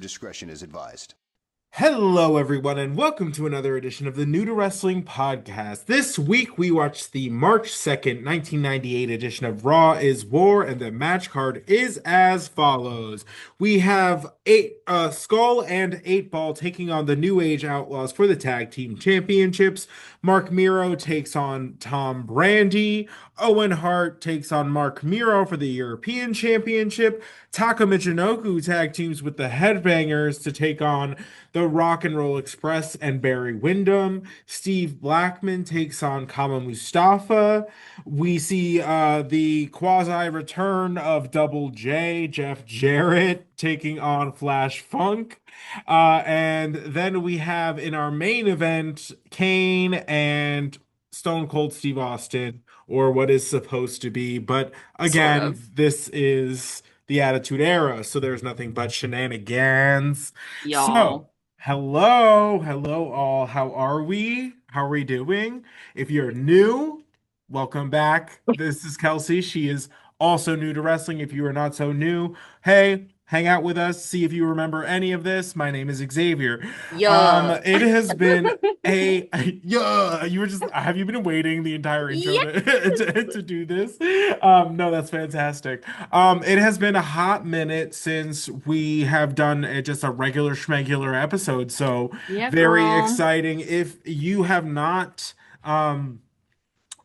discretion is advised. Hello, everyone, and welcome to another edition of the New to Wrestling podcast. This week, we watched the March 2nd, 1998 edition of Raw is War, and the match card is as follows. We have Skull and 8 Ball taking on the New Age Outlaws for the Tag Team Championships. Mark Miro takes on Tom Brandy. Owen Hart takes on Mark Miro for the European Championship. Taka Michinoku tag teams with the Headbangers to take on the Rock and Roll Express and Barry Windham. Steve Blackman takes on Kama Mustafa. We see the quasi return of Double J, Jeff Jarrett, taking on Flash Funk. And then we have in our main event Kane and Stone Cold Steve Austin, or what is supposed to be. But Sort again, of. this is the Attitude Era, so there's nothing but shenanigans. So, Y'all. hello all. How are we? How are we doing? If you're new, welcome back. This is Kelsey. She is also new to wrestling. If you are not so new, hey, hang out with us, see if you remember any of this. My name is Xavier. Yeah. It has been a yeah. You were just have you been waiting the entire intro Yes. to do this? No, that's fantastic. It has been a hot minute since we have done just a regular schmegular episode, so Yeah, very girl. exciting. If you have not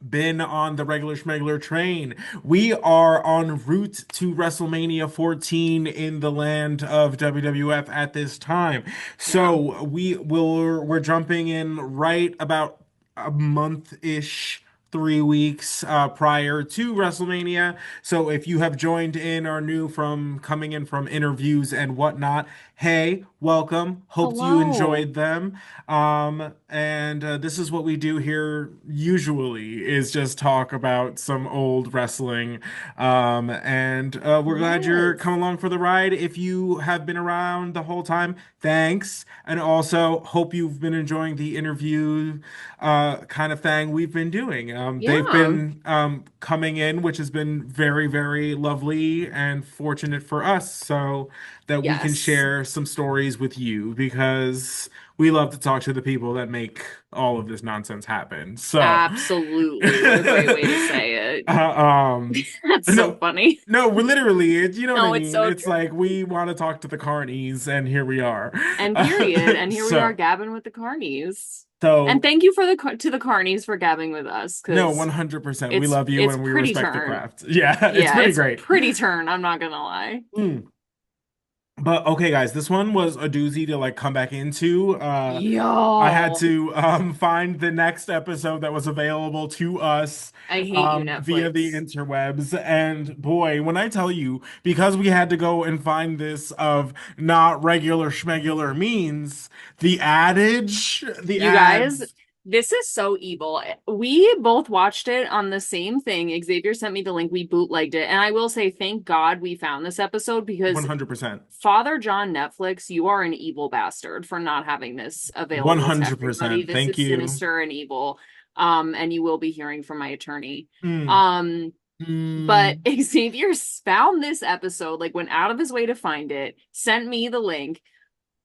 been on the regular schmegler train. We are en route to WrestleMania 14 in the land of WWF at this time. Yeah. So we're jumping in right about a month-ish, 3 weeks prior to WrestleMania. So if you have joined in or new from coming in from interviews and whatnot, hey, welcome. Hope you Hello. enjoyed them. And this is what we do here usually is just talk about some old wrestling. And we're glad you're Yes. coming along for the ride. If you have been around the whole time, thanks. And also hope you've been enjoying the interview kind of thing we've been doing. They've Yeah. been coming in, which has been very, very lovely and fortunate for us. So that we can Yes. share some stories with you because we love to talk to the people that make all of this nonsense happen. So, Absolutely. What a great way to say it. um, That's so no, funny. no, we're literally, you know what I No, it's mean? so It's like true. we want to talk to the carnies, and here we are. And period. And here we are So, gabbing with the carnies. And so thank you for to the carnies for gabbing with us, no, because 100%. We it's love you it's and we pretty respect the turn. craft. Yeah, it's Yeah, pretty it's great. pretty turn, I'm not gonna lie. Mm. But okay, guys, this one was a doozy to like come back into. I had Yo. to find the next episode that was available to us I hate you, via the Netflix. interwebs. And boy, when I tell you, because we had to go and find this of not regular schmegular means, the You guys, ads, this is so evil. We both watched it on the same thing. Xavier sent me the link. We bootlegged it. And I will say, thank God we found this episode, because 100%. Father John Netflix, you are an evil bastard for not having this available to everybody. 100%. This Thank is you. sinister and evil. And you will be hearing from my attorney. Mm, Um, but mm. Xavier found this episode, like went out of his way to find it, sent me the link.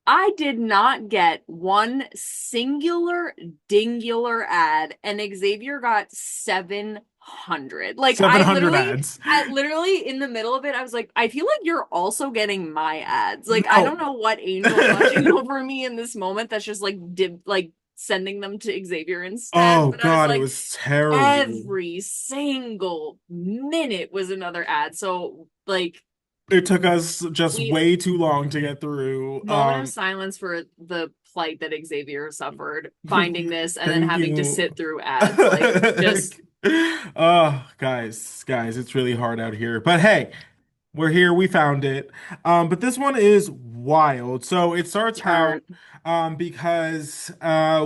I did not get one singular dingular ad, and Xavier got 700. Like 700 ads. I literally in the middle of it, I was like, I feel like you're also getting my ads. Like I don't No. know what angel's watching over me in this moment that's just like like sending them to Xavier instead. Oh But I was God, it like, was terrible. every single minute was another ad. So like It took us just we way too long to get through. moment of silence for the plight that Xavier suffered finding this and then Thank having to you. sit through ads. Like, just Oh, guys, it's really hard out here. But hey, we're here, we found it. But this one is wild. So it starts out turn. because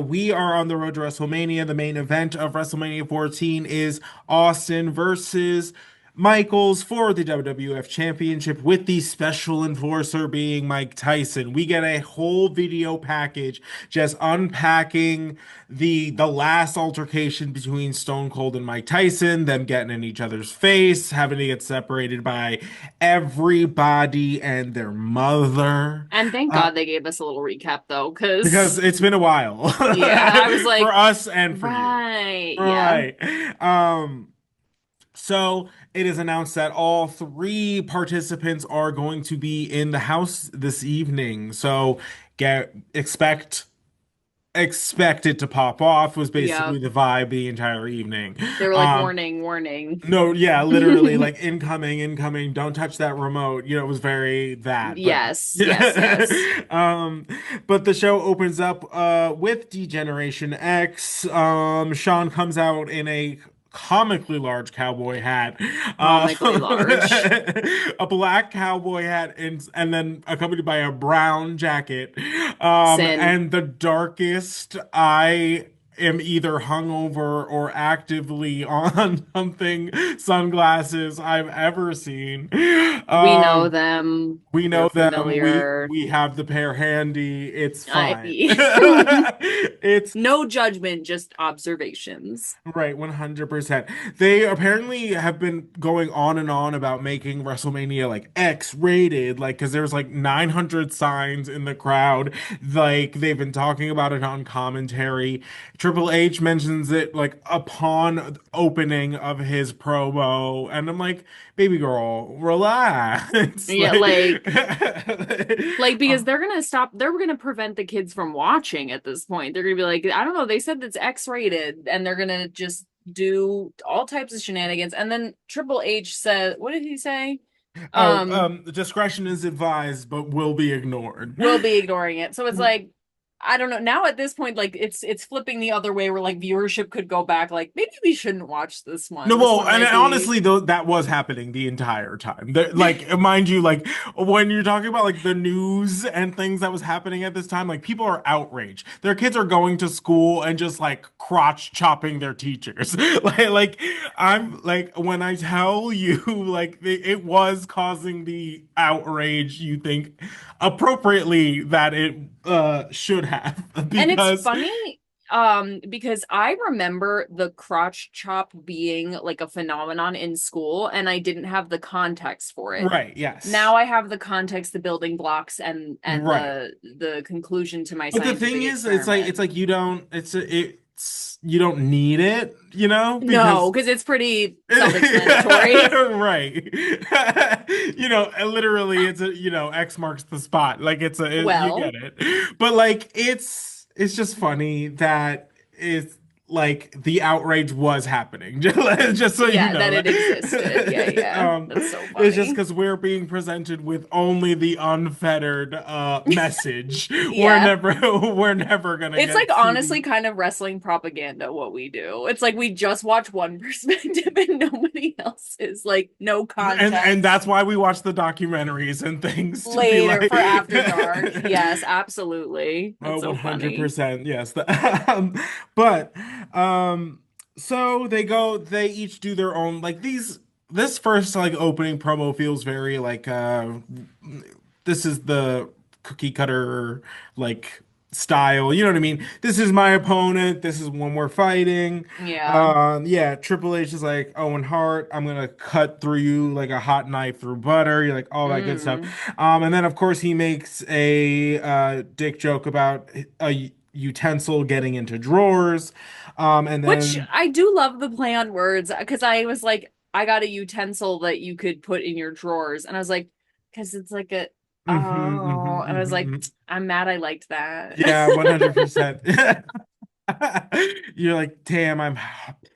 we are on the road to WrestleMania. The main event of WrestleMania 14 is Austin versus Michaels for the WWF Championship with the special enforcer being Mike Tyson. We get a whole video package just unpacking the last altercation between Stone Cold and Mike Tyson, them getting in each other's face, having to get separated by everybody and their mother. And thank Uh, God they gave us a little recap though, because because it's been a while yeah, I was for like, us and for you. right, yeah, Right. So it is announced that all three participants are going to be in the house this evening. So get expect it to pop off was yeah. basically the vibe the entire evening. They were like, Um, warning, warning. no, yeah, literally like incoming, incoming, don't touch that remote. You know, it was very that, but Yes, yes, yes. um but the show opens up with Degeneration X. Sean comes out in a comically large cowboy hat. Uh Comically large. a black cowboy hat and then accompanied by a brown jacket. Sin. And the darkest I am either hungover or actively on something sunglasses I've ever seen. We know Um, them. we We're know them. familiar. We have the pair handy. It's I fine. It's no judgment, just observations. right, 100%. They apparently have been going on and on about making WrestleMania like X-rated, like because there's like 900 signs in the crowd. Like they've been talking about it on commentary. Triple H mentions it like upon opening of his promo, and I'm like, baby girl, relax. Yeah, like Uh, because they're gonna prevent the kids from watching at this point. They're gonna be like, I don't know, they said it's X-rated, and they're gonna just do all types of shenanigans. And then Triple H said, what did he say? Discretion is advised, but will be ignored. We'll be ignoring it. So it's like, I don't know. Now at this point, like it's flipping the other way where like viewership could go back. Like maybe we shouldn't watch this No, one. This well, one and might be honestly, though, that was happening the entire time. Like, mind you, like when you're talking about like the news and things that was happening at this time, like people are outraged. Their kids are going to school and just like crotch chopping their teachers. I'm like when I tell you, like it was causing the outrage. You think appropriately that it should have and it's because funny because I remember the crotch chop being like a phenomenon in school and I didn't have the context for it. right, yes, Now I have the context, the building blocks and right. the conclusion to my But the scientific thing is, experiment. it's like you don't it's you don't need it, you know, No, because because it's pretty self-explanatory. right. You know, literally it's a, you know, X marks the spot. Like you Well, get it. But like it's just funny that it's like the outrage was happening. Just so you yeah, that know. it existed. Yeah, yeah. That's so It's just funny. because we're being presented with only the unfettered message. Yeah. We're never gonna It's get like to honestly the kind of wrestling propaganda what we do. It's like we just watch one perspective and nobody else is like no and context. that's why we watch the documentaries and things to be Later like for After Dark. Yes, absolutely. oh That's so funny. 100% yes. But um so they each do their own like these this first like opening promo feels very like this is the cookie cutter like style. You know what I mean? This is my opponent. This is when we're fighting. Yeah. Yeah, Triple H is like Owen Hart. I'm gonna cut through you like a hot knife through butter. You're like all that good stuff. Mm. And then of course he makes a dick joke about a utensil getting into drawers. And Which then I do love the play on words because I was like, I got a utensil that you could put in your drawers. And I was like, because it's like a, oh, and I was like, mhm. I'm mad I liked that. Yeah, 100%. You're like, damn, I'm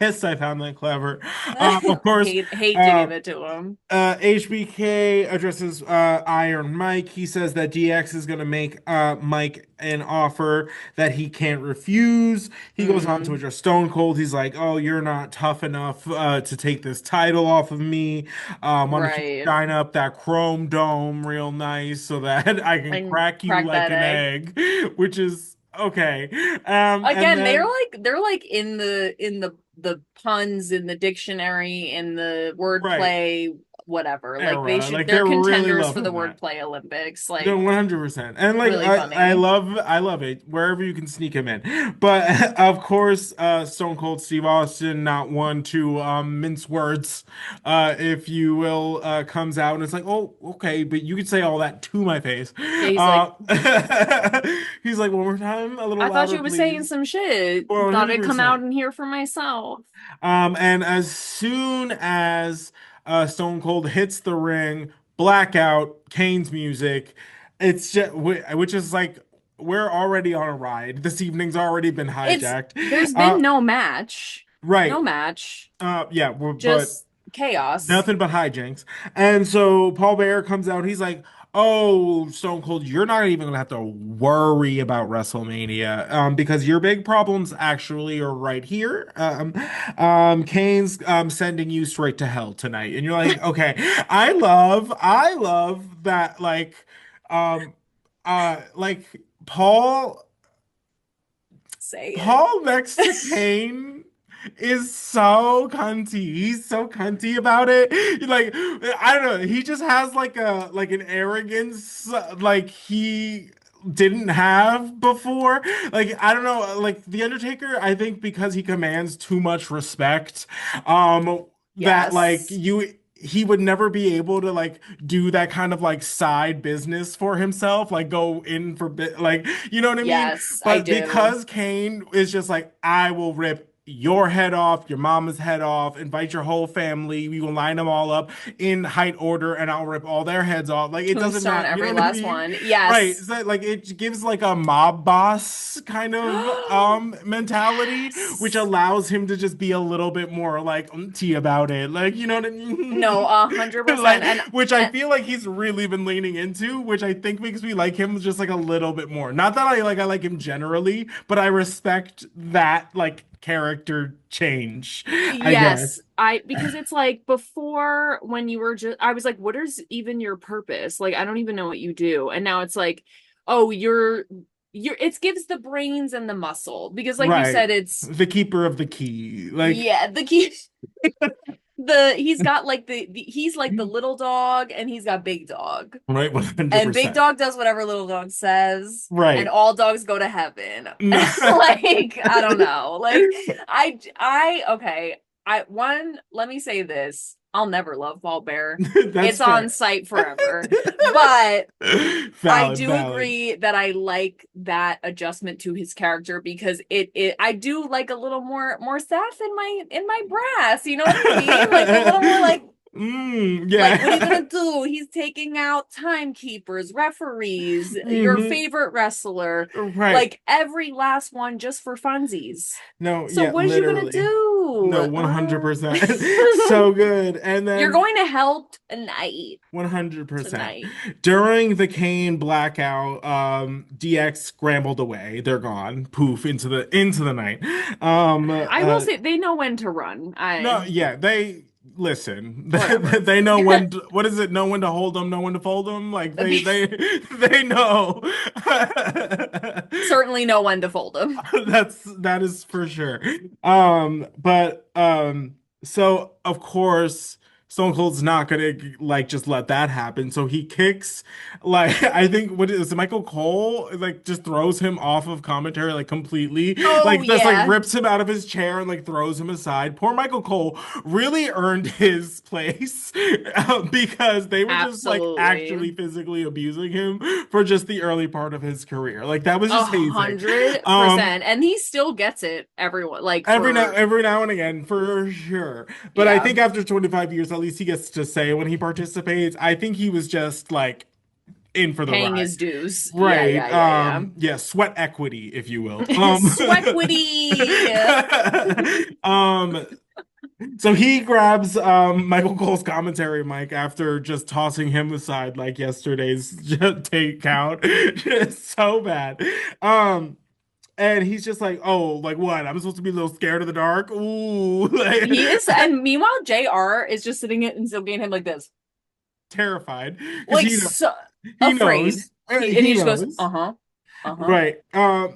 pissed I found that clever. Of course, Hate to uh, give it to him. HBK addresses Iron Mike. He says that DX is going to make Mike an offer that he can't refuse. He goes on to Mm, address Stone Cold. He's like, "Oh, you're not tough enough to take this title off of me. Why don't you right. shine up that chrome dome real nice so that I can And crack you crack like that an egg. egg?" Which is okay. And Again, then they're like in the the puns in the dictionary and the Right. wordplay, whatever. Like Era. Like they're they're really contenders for the loving that. wordplay Olympics. No, Like 100%. And like really funny. I love it wherever you can sneak him in. But of course, Stone Cold Steve Austin, not one to mince words, if you will, comes out and it's like, "Oh, okay, but you could say all that to my face." Yeah, he's like, Uh he's like, "One more time, a little I thought louder, you were saying please." some shit. Thought I'd come out 100%. and hear for myself. And as soon as Stone Cold hits the ring, blackout, Kane's music, it's just which is like we're already on a ride. This evening's already been hijacked. There's been Uh, no match. No right. match. Yeah, but Just chaos. nothing but hijinks. And so Paul Bearer comes out. He's like, "Oh, Stone Cold, you're not even gonna have to worry about WrestleMania, because your big problems actually are right here. Kane's sending you straight to hell tonight." And you're like, "Okay, I love that." Um, like Paul Say it. Paul next to Kane is so cunty. He's so cunty about it. Like, I don't know. He just has like an arrogance like he didn't have before. Like, I don't know. Like the Undertaker, I think because he commands too much respect, that like Yes. you he would never be able to like do that kind of like side business for himself, like go in for bit like you know what I mean? Yes, I But do. because Kane is just like, I will rip your head off, your mama's head off, invite your whole family, we will line them all up in height order, and I'll rip all their heads off. Like it doesn't Tombstone matter, you know every what I last mean? one. Right. Yes. So like it gives like a mob boss kind of mentality, which Yes. allows him to just be a little bit more like about it. Like, you know what I No, mean? a hundred Like, percent. which I And feel like he's really been leaning into, which I think makes me like him just like a little bit more. Not that I like him generally, but I respect that like character change, I yes, guess. I because it's like before when you were just I was like, what is even your purpose? Like, I don't even know what you do. And now it's like, oh, you're it gives the brains and the muscle because like you Right. said, it's The keeper of the key. Like, yeah, the key the he's got like he's like the little dog and he's got big dog. right, And Big 100%. Dog does whatever Little Dog says, and Right. all dogs go to heaven. No. Like, I don't know. Like, okay. Let me say this. I'll never love Paul Bear. That's It's on fair. site forever. But I Valid, do valid. agree that I like that adjustment to his character because it I do like a little more sass in my brass. You know what I mean? Like a little more like, what are you Yeah. gonna do? He's taking out timekeepers, referees, your hmm favorite wrestler, Right. like every last one just for funsies. No, So yeah, what is you gonna literally. No, do? 100%. So good. And You're then going to hell tonight. 100%. Tonight. During the Kane blackout, DX scrambled away. They're gone. Poof into the night. I will say they know when to run. No, I yeah, they listen. whatever. They know when to, what is it? Know when to hold them, know when to fold them. Like they know. Certainly know when to fold them. That is for sure. But so of course Stone Cold's not gonna like just let that happen. So he kicks like I think what is it, Michael Cole like just throws him off of commentary like completely. Oh Like just like yeah, rips him out of his chair and like throws him aside. Poor Michael Cole really earned his place because they were just like absolutely. actually physically abusing him for just the early part of his career. Like that was A just hazing. hundred Um, percent. And he still gets it, everyone. Like every now for every now and again, for sure. But I yeah, think after 25 years, at least he gets to say when he participates. I think he was just like in for the paying ride. his dues. Yeah, Right. yeah, yeah, yeah. Yeah, sweat equity, if you will. Sweatwitty. Um so he grabs Michael Cole's commentary mic after just tossing him aside like yesterday's takeout. Just so bad. Um And he's just like, oh, like what? I'm supposed to be a little scared of the dark? Ooh, He is, like and meanwhile, JR is just sitting it and still being him like this, terrified because like so he afraid. knows He he just goes, knows. uh-huh. Uh-huh. Right.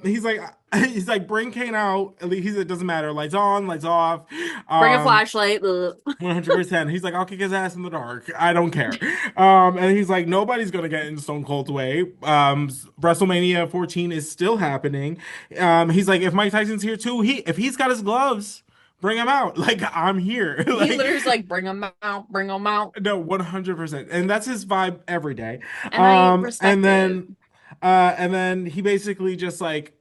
He's like, bring Kane out. At least it doesn't matter. Lights on, lights off. Bring a Um, flashlight. Ugh. 100%. He's like, I'll kick his ass in the dark. I don't care. And he's like, nobody's gonna get in Stone Cold's way. WrestleMania 14 is still happening. He's like, if Mike Tyson's here too, if he's got his gloves, bring him out. Like, I'm here. He Like, literally is like, bring them out, bring them out. no, 100%. And that's his vibe every day. And I And respect it. then he basically just like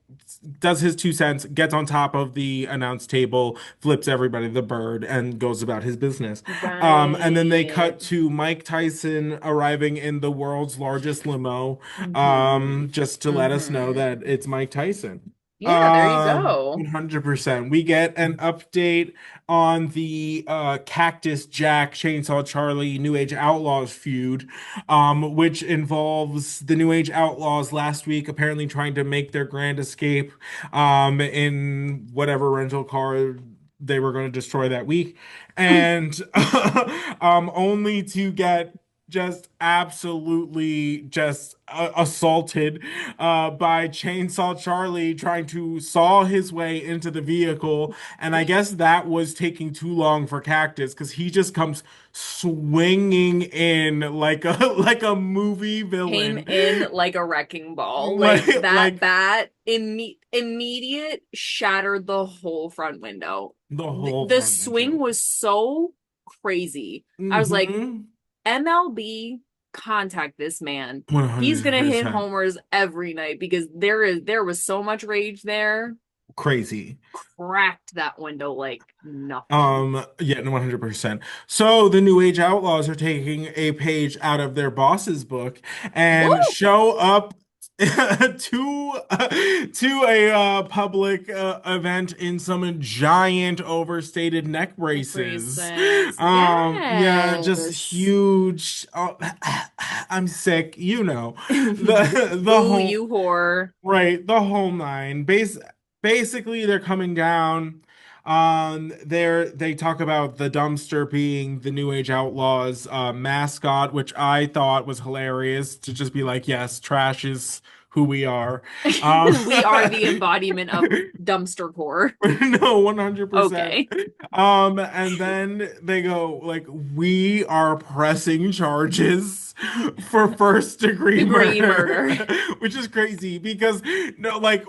does his 2 cents, gets on top of the announce table, flips everybody the bird, and goes about his business. And then they Right. cut to Mike Tyson arriving in the world's largest limo, Mm-hmm. just to let us know Mm-hmm. that it's Mike Tyson. Yeah, there you go. 100%. We get an update on the Cactus Jack, Chainsaw Charlie, New Age Outlaws feud, which involves the New Age Outlaws last week apparently trying to make their grand escape in whatever rental car they were going to destroy that week, and only to get just absolutely just assaulted by Chainsaw Charlie trying to saw his way into the vehicle. And I guess that was taking too long for Cactus because he just comes swinging in like a like a movie Came villain. in like a wrecking ball. Like Like that like bat immediate shattered the whole front window. the whole The front swing windshield. was so crazy. I was like, Mm-hmm. MLB, contact this man. He's gonna hit 100%. homers every night because there was so much rage there. Crazy. Cracked that window like nothing. Yeah, no, 100%. So the New Age Outlaws are taking a page out of their boss's book and Woo! show up to a public event in some giant overstated neck Neck braces. braces. Yeah, just Yes. huge. Oh, I'm sick, you know. The Boo, whole you whore. right, the whole nine. Basically, they're coming down. They talk about the dumpster being the New Age Outlaws mascot, which I thought was hilarious to just be like, yes, trash is who we are. Um, We are the embodiment of dumpster core. no, 100%. Okay. And then they go like, we are pressing charges for first degree Degree murder, murder. which is crazy because no, like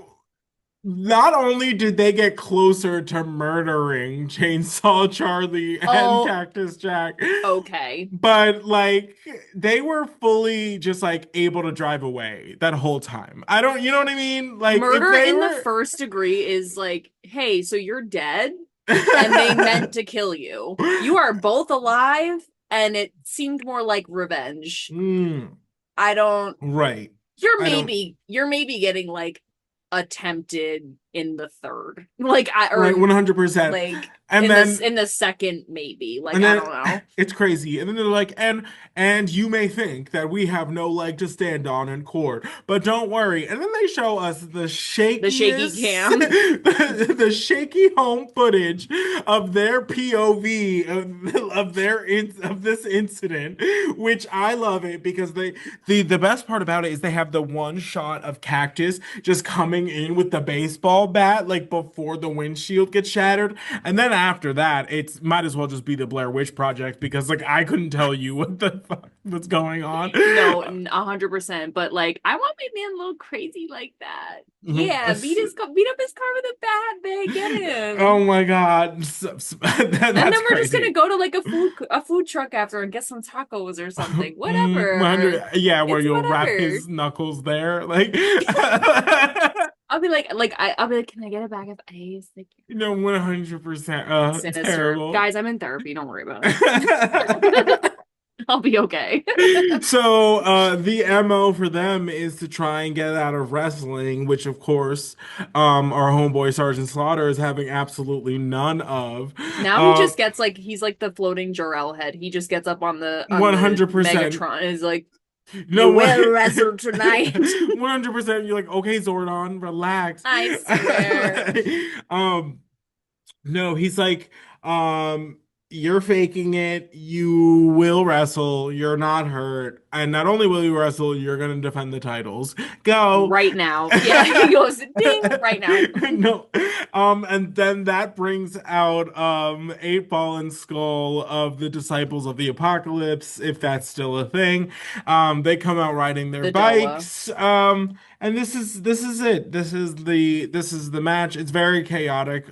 not only did they get closer to murdering Chainsaw Charlie and Oh, Cactus Jack, okay. but like they were fully just like able to drive away that whole time. I don't, you know what I mean? Like if Murder they in the were first degree is like, hey, so you're dead and they meant to kill you. You are both alive, and it seemed more like revenge. Mm, I don't right. you're I don't maybe getting like attempted in the third. Like I right or 100%. like And then in the second maybe. Like And I then don't know. it's crazy. And then they're like, and you may think that we have no leg to stand on in court, but don't worry. And then they show us the The shaky shakiest, cam. the shaky home footage of their POV of this incident, which I love it because the best part about it is they have the one shot of Cactus just coming in with the baseball bat like before the windshield gets shattered, and then after that, it's might as well just be the Blair Witch Project because like I couldn't tell you what the fuck was going on. No, 100%. But like, I want my man a little crazy like that. Yeah, beat up his car with a bat, babe. Get Oh him. my God. And That's then we're just gonna crazy. go to like a food truck after and get some tacos or something. Whatever. 100, yeah, where It's you'll wrap whatever. his knuckles there. Like, I'll be I'll be like, can I get a bag of ice? Like, 100%. sinister. Terrible. Guys, I'm in therapy. Don't worry about it. I'll be okay. So the MO for them is to try and get out of wrestling, which of course our homeboy Sergeant Slaughter is having absolutely none of. Now he Uh just gets like he's like the floating Jor-El head. He just gets up on the 100%. Megatron and is like, No you one will wrestle tonight. 100%. You're like, okay, Zordon, relax. I swear. um no, he's like, um you're faking it. You will wrestle. You're not hurt. And not only will you wrestle, you're going to defend the titles. Go. Right now. Yeah, he goes ding right now. No. And then that brings out 8 Ball and Skull of the Disciples of the Apocalypse, if that's still a thing. They come out riding their The Doa. bikes. And this is it. This is the match. It's very chaotic,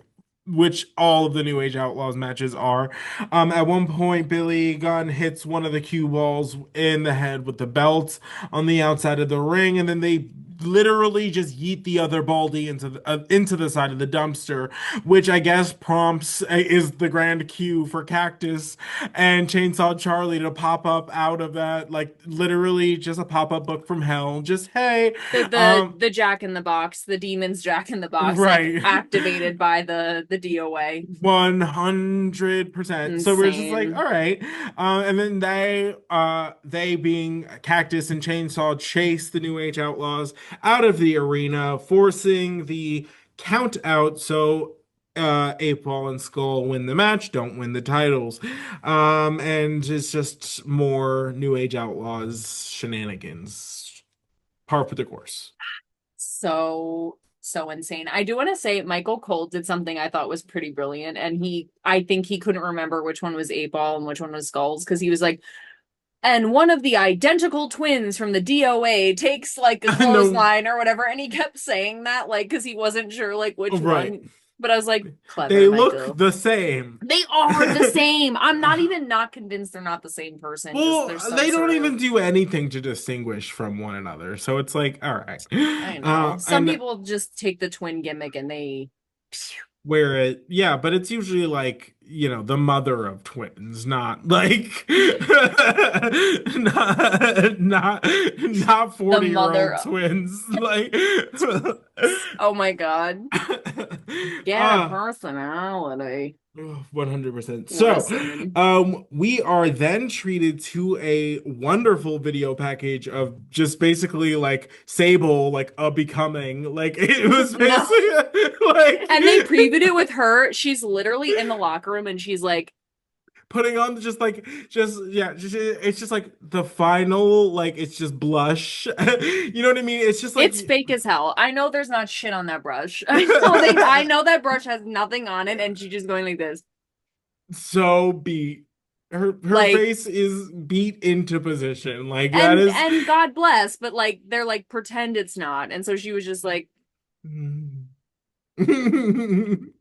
which all of the New Age Outlaws matches are. At one point, Billy Gunn hits one of the cue balls in the head with the belt on the outside of the ring, and then they literally just yeet the other baldy into the side of the dumpster, which I guess prompts is the grand cue for Cactus and Chainsaw Charlie to pop up out of that, like literally just a pop-up book from hell. Just hey, The Jack in the Box, the demon's Jack in the Box, like right. activated by the DOA. 100%. So we're just like, Insane. all right. And then they being Cactus and Chainsaw chase the New Age Outlaws out of the arena, forcing the count out. So 8 Ball and Skull win the match, don't win the titles. And it's just more New Age Outlaws shenanigans. Par for the course. So insane. I do want to say Michael Cole did something I thought was pretty brilliant, and I think he couldn't remember which one was 8 Ball and which one was Skulls, because he was like, and one of the identical twins from the DOA takes like a No, clothesline or whatever, and he kept saying that like because he wasn't sure like which right. one. But I was like, clever, They look Michael. the same. They are the same. I'm not even not convinced they're not the same person. Just Well, they're some they don't sort of. even do anything to distinguish from one another. So it's like, all right. I know. Some And people just take the twin gimmick and they. where it, yeah, but it's usually like, the mother of twins, not like, not The 40-year-old mother. twins. Like, Oh my God. Get a uh, personality. 100%. So, Listen. we are then treated to a wonderful video package of just basically like Sable, like a becoming, like it was No. basically like And they previewed it with her. She's literally in the locker room and she's like, putting on it's just like the final, like it's just blush. You know what I mean? It's just like it's fake as hell. I know there's not shit on that brush. I know that brush has nothing on it and she's just going like this. so beat. Her Like face is beat into position. Like that and is. and God bless, but like they're like pretend it's not. And so she was just like and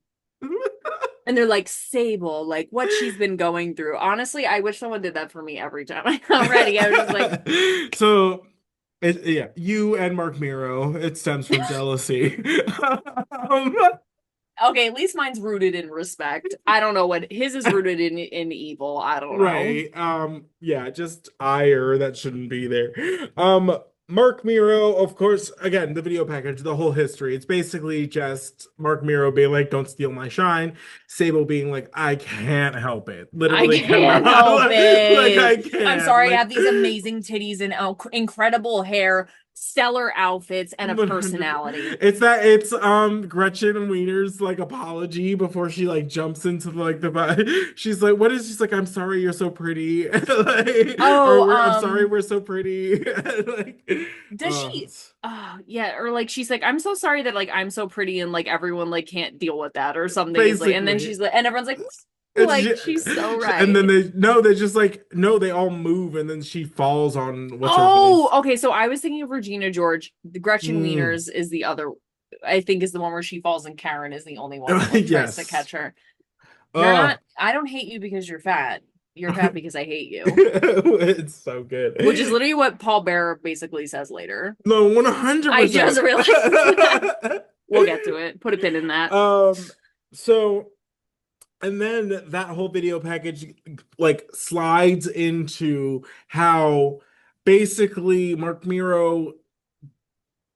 they're like Sable, like what she's been going through. Honestly, I wish someone did that for me every time I got ready. I was just like So, yeah, you and Mark Miro, it stems from jealousy. Um, okay, at least mine's rooted in respect. I don't know what his is rooted in evil. I don't know. right. Yeah, just ire that shouldn't be there. Mark Miro, of course, again, the video package, the whole history. It's basically just Mark Miro being like, "Don't steal my shine." Sable being like, "I can't help it. I Literally can't cannot. help Like I it. I'm can't. sorry, I Like have these amazing titties and incredible hair, stellar outfits, and a 100. personality. It's Gretchen Wiener's like apology before she like jumps into like she's like, what is she's like, I'm sorry you're so pretty. Like, or Oh, I'm sorry we're so pretty. Like does she? Oh, yeah, or like she's like, I'm so sorry that like I'm so pretty and like everyone like can't deal with that or something. Is like, and then basically she's like, and everyone's it's like she's so and then right. they just like no, they all move and then she falls on what's her Oh, face. okay. So I was thinking of Regina George. The Gretchen Mm. Wieners is the other. I think is the one where she falls, and Karen is the only one that like tries to Yes. catch her. You're Oh. not. I don't hate you because you're fat. You're fat because I hate you. It's so good. Which is literally what Paul Bearer basically says later. No, I just 100%. realized that. We'll get to it. Put a pin in that. Um, so and then that whole video package like slides into how basically Mark Miro,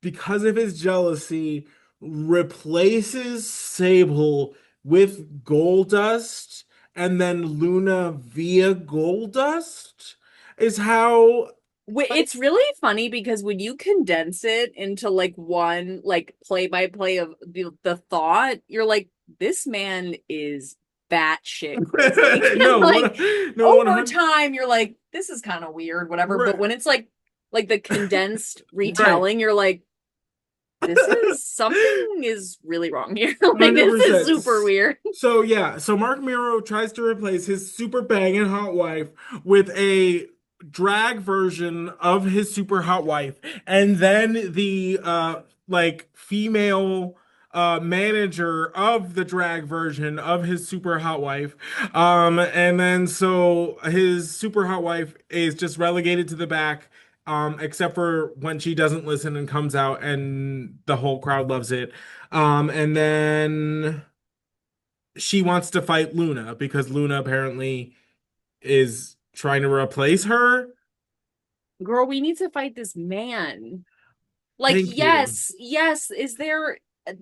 because of his jealousy, replaces Sable with Goldust and then Luna via Goldust is how like It's really funny because when you condense it into like one like play by play of the thought, you're like, this man is batshit crazy. No, Like no, over 100, time, you're like, this is kind of weird, whatever. But right, when it's like the condensed right, retelling, you're like, this is something is really wrong here. Like this is 100%. super weird. So yeah, so Mark Miro tries to replace his super banging hot wife with a drag version of his super hot wife, and then the like female manager of the drag version of his super hot wife. And then so his super hot wife is just relegated to the back. Except for when she doesn't listen and comes out and the whole crowd loves it. And then she wants to fight Luna because Luna apparently is trying to replace her. Girl, we need to fight this man. Like, Thank you. yes,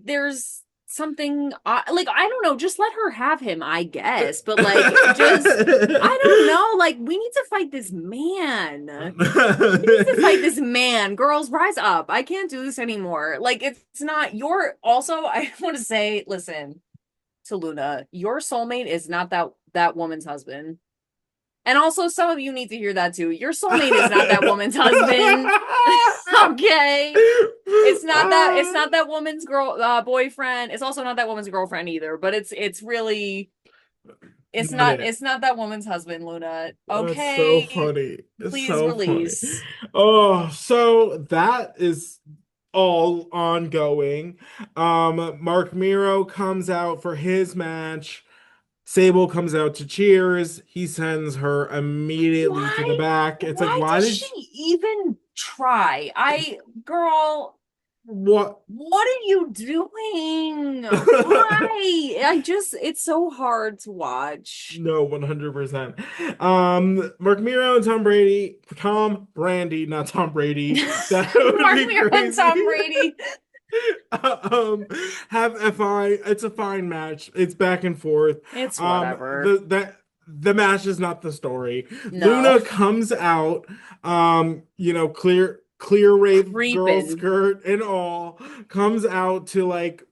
there's something like I don't know, just let her have him, I guess. But like just I don't know, like we need to fight this man. We need to fight this man. Girls, rise up. I can't do this anymore. Like it's not your also I want to say, listen to Luna, your soulmate is not that woman's husband. And also, some of you need to hear that too. Your soulmate is not that woman's husband. Okay. It's not that woman's boyfriend. It's also not that woman's girlfriend either. But it's really Not it. it's not that woman's husband, Luna. That's so Okay. funny. It's Please so funny. release. Oh, so that is all ongoing. Mark Miro comes out for his match. Sable comes out to cheers. He sends her immediately to the back. It's like, Why why does did she even try? Girl, what? what are you doing? Why? It's so hard to watch. No, 100%. Mark Miro and Tom Brandy, not Tom Brady. That would Mark be Miro and Tom crazy. Brady. um have a fine it's a fine match. It's back and forth. It's whatever. The match is not the story. No. Luna comes out, clear rave girl Creeping. skirt and all, comes out to like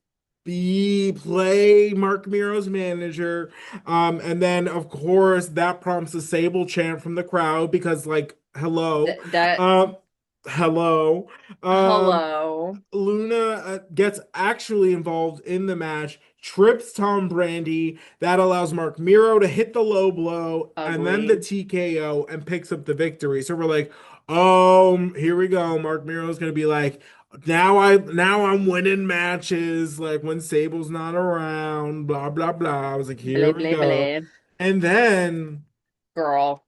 be play Mark Miro's manager. And then of course that prompts a Sable chant from the crowd because like hello. That um hello. um hello. Luna gets actually involved in the match, trips Tom Brandy. That allows Mark Miro to hit the low blow and then the Ugly. TKO and picks up the victory. So we're like, oh, here we go. Mark Miro's gonna be like, now I'm winning matches like when Sable's not around. Blah blah blah. I was like, here Blah we blah go. blah. And then Girl,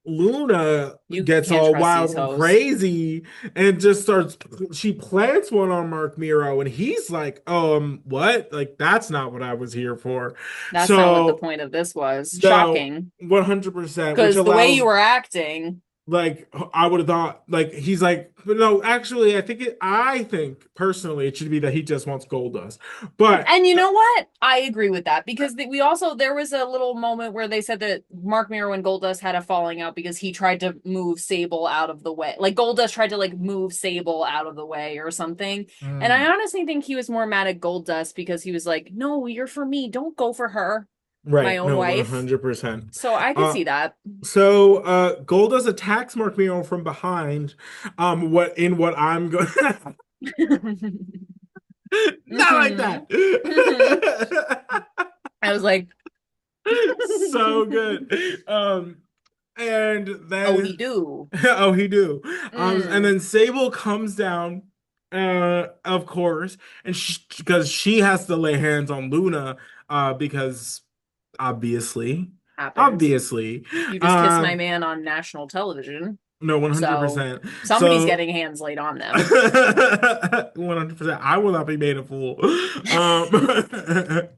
Luna you gets can't all trust wild these and hoes. crazy and just starts, she plants one on Mark Miro and he's like, what? Like that's not what I was here for. That's not what the So point of this was. no, Shocking. 100%, which Because the way you allows, were acting. like I would have thought like he's like, but no, actually I think personally it should be that he just wants Goldust. But And you know what? I agree with that because we also there was a little moment where they said that Mark Miro and Goldust had a falling out because he tried to move Sable out of the way. Like Goldust tried to like move Sable out of the way or something. And I honestly think he was more mad at Goldust because he was like, "No, you're for me. Don't go for her, my right, own no, wife." 100%. So I could Uh, see that. So Goldust attacks Mark Miro from behind. What I'm going not like Mhm. Mhm. that. I was like, So good. And "Oh, he then do." oh he do. And Mm, then Sable comes down, of course, and because she has to lay hands on Luna, because obviously, happens. obviously, You just kissed my um, man on national television. no, So 100%. somebody's So getting hands laid on them. 100%. I will not be made a fool. Um,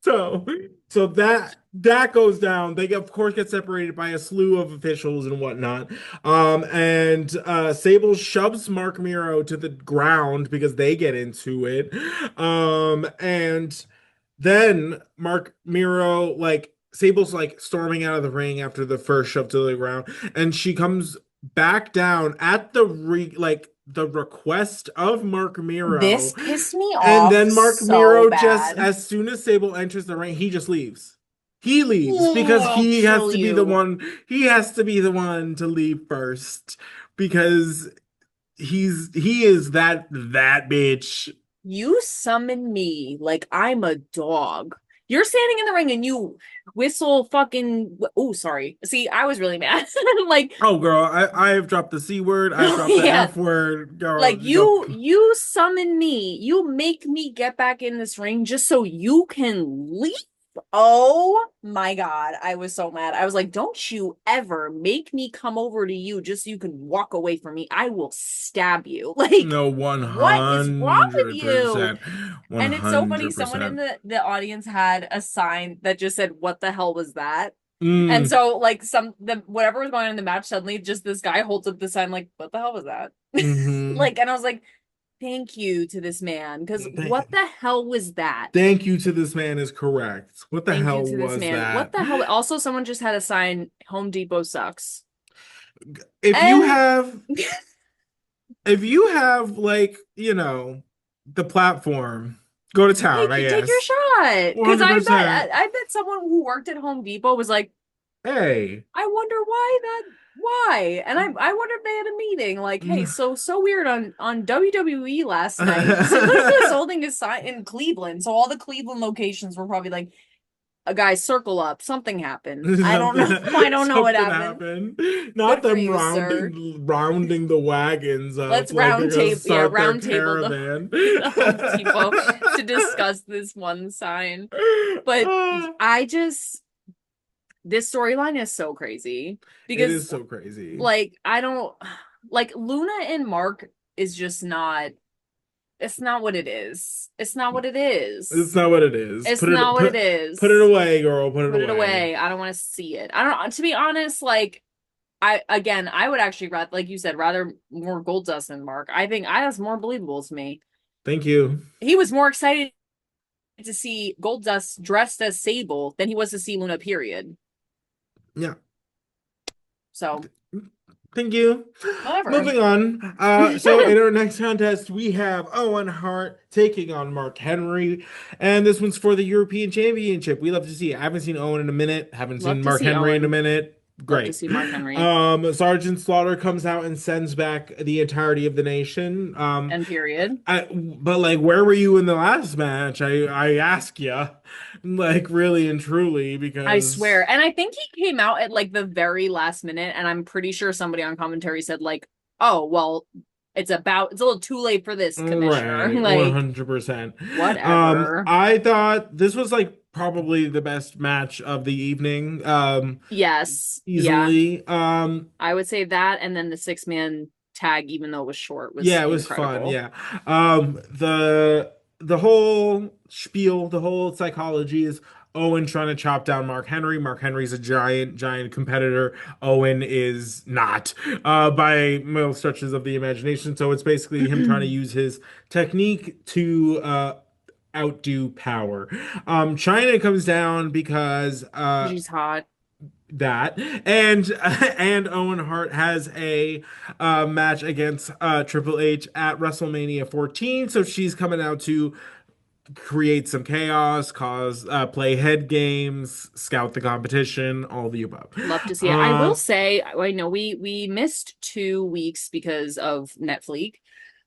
so so that goes down. They of course get separated by a slew of officials and whatnot. And Sable shoves Mark Miro to the ground because they get into it. And then Mark Miro, like Sable's like storming out of the ring after the first shove to the ground, and she comes back down at the the request of Mark This Miro. pissed me And off then Mark so Miro just, bad. as soon as Sable enters the ring, he just leaves. He leaves because I'll he has kill to be the you. one. He has to be the one to leave first because he is that bitch. You summon me like I'm a dog. You're standing in the ring and you whistle fucking. Oh, sorry. See, I was really mad. Like, Oh, girl, I have dropped the C word. I've dropped the yeah, F word. Girl, like you go. you summon me. You make me get back in this ring just so you can leave. Oh my God. I was so mad. I was like, don't you ever make me come over to you just so you can walk away from me. I will stab you. Like, No, what is wrong with you? 100%. And it's so funny. Someone in 100%. the audience had a sign that just said, "What the hell was that?" And Mm, so, like, the whatever was going on in the match, suddenly just this guy holds up the sign, like, "What the hell was that?" hmm Like, and I was like, "Thank you to this man, because what the hell was that?" Thank you to this man is correct. What the Thank you hell to this was man. What that? the hell? Also, someone just had a sign, "Home Depot sucks." If you And have if you have like, the platform, go to town, I take your guess. shot, because 100%. I bet someone who worked at Home Depot was like, Hey. I wonder why. And I wonder if they had a meeting like, hey, so weird on WWE last night. Somebody was holding a sign in Cleveland. So all the Cleveland locations were probably like, a guy circle up, something happened. I don't know. I don't know what Something happened. happened. Not Good for them you, sir. rounding the wagons up Let's like they're round gonna table, yeah, start their round table caravan. the Home Depot to discuss this one sign. But I just this storyline is so crazy It because is so crazy. like I don't like Luna and Mark is just not it's not what it is. It's not what it It's is. not what it is. It's not what it Put it is. away, girl. Put it Put it away. away. I don't want to see it. I don't to be honest, like I would actually rather like you said, rather more Goldust than Mark. I think that's more believable to me. Thank you. He was more excited to see Goldust dressed as Sable than he was to see Luna, period. Yeah. So Thank you. whatever. Moving on. So in our next contest, we have Owen Hart taking on Mark Henry, and this one's for the European Championship. We love to see it. I haven't seen Owen in a minute. Haven't Love seen to Mark see Henry in a Owen. minute. Love to Great. see Mark Henry. Sergeant Slaughter comes out and sends back the entirety of the nation. And period. But like, where were you in the last match? I ask ya, like, really and truly, I because. swear. And I think he came out at like the very last minute, and I'm pretty sure somebody on commentary said, like, oh, well, it's a little too late for this, Commissioner. Right, Like, 100%. whatever. I thought this was like probably the best match of the evening. Yes. Yeah. Easily. I would say that. And then the 6-man tag, even though it was short, was Yeah, it was fun. incredible. Yeah. The whole spiel, the whole psychology is Owen trying to chop down Mark Henry. Mark Henry's a giant competitor. Owen is not, by most stretches of the imagination. So it's basically him trying to use his technique to outdo power. China comes down because She's hot. that and Owen Hart has a match against Triple H at WrestleMania 14, so she's coming out to create some chaos, cause play head games, scout the competition, all the above. Love to see it. I will Um, say, I know we missed 2 weeks because of Netflix.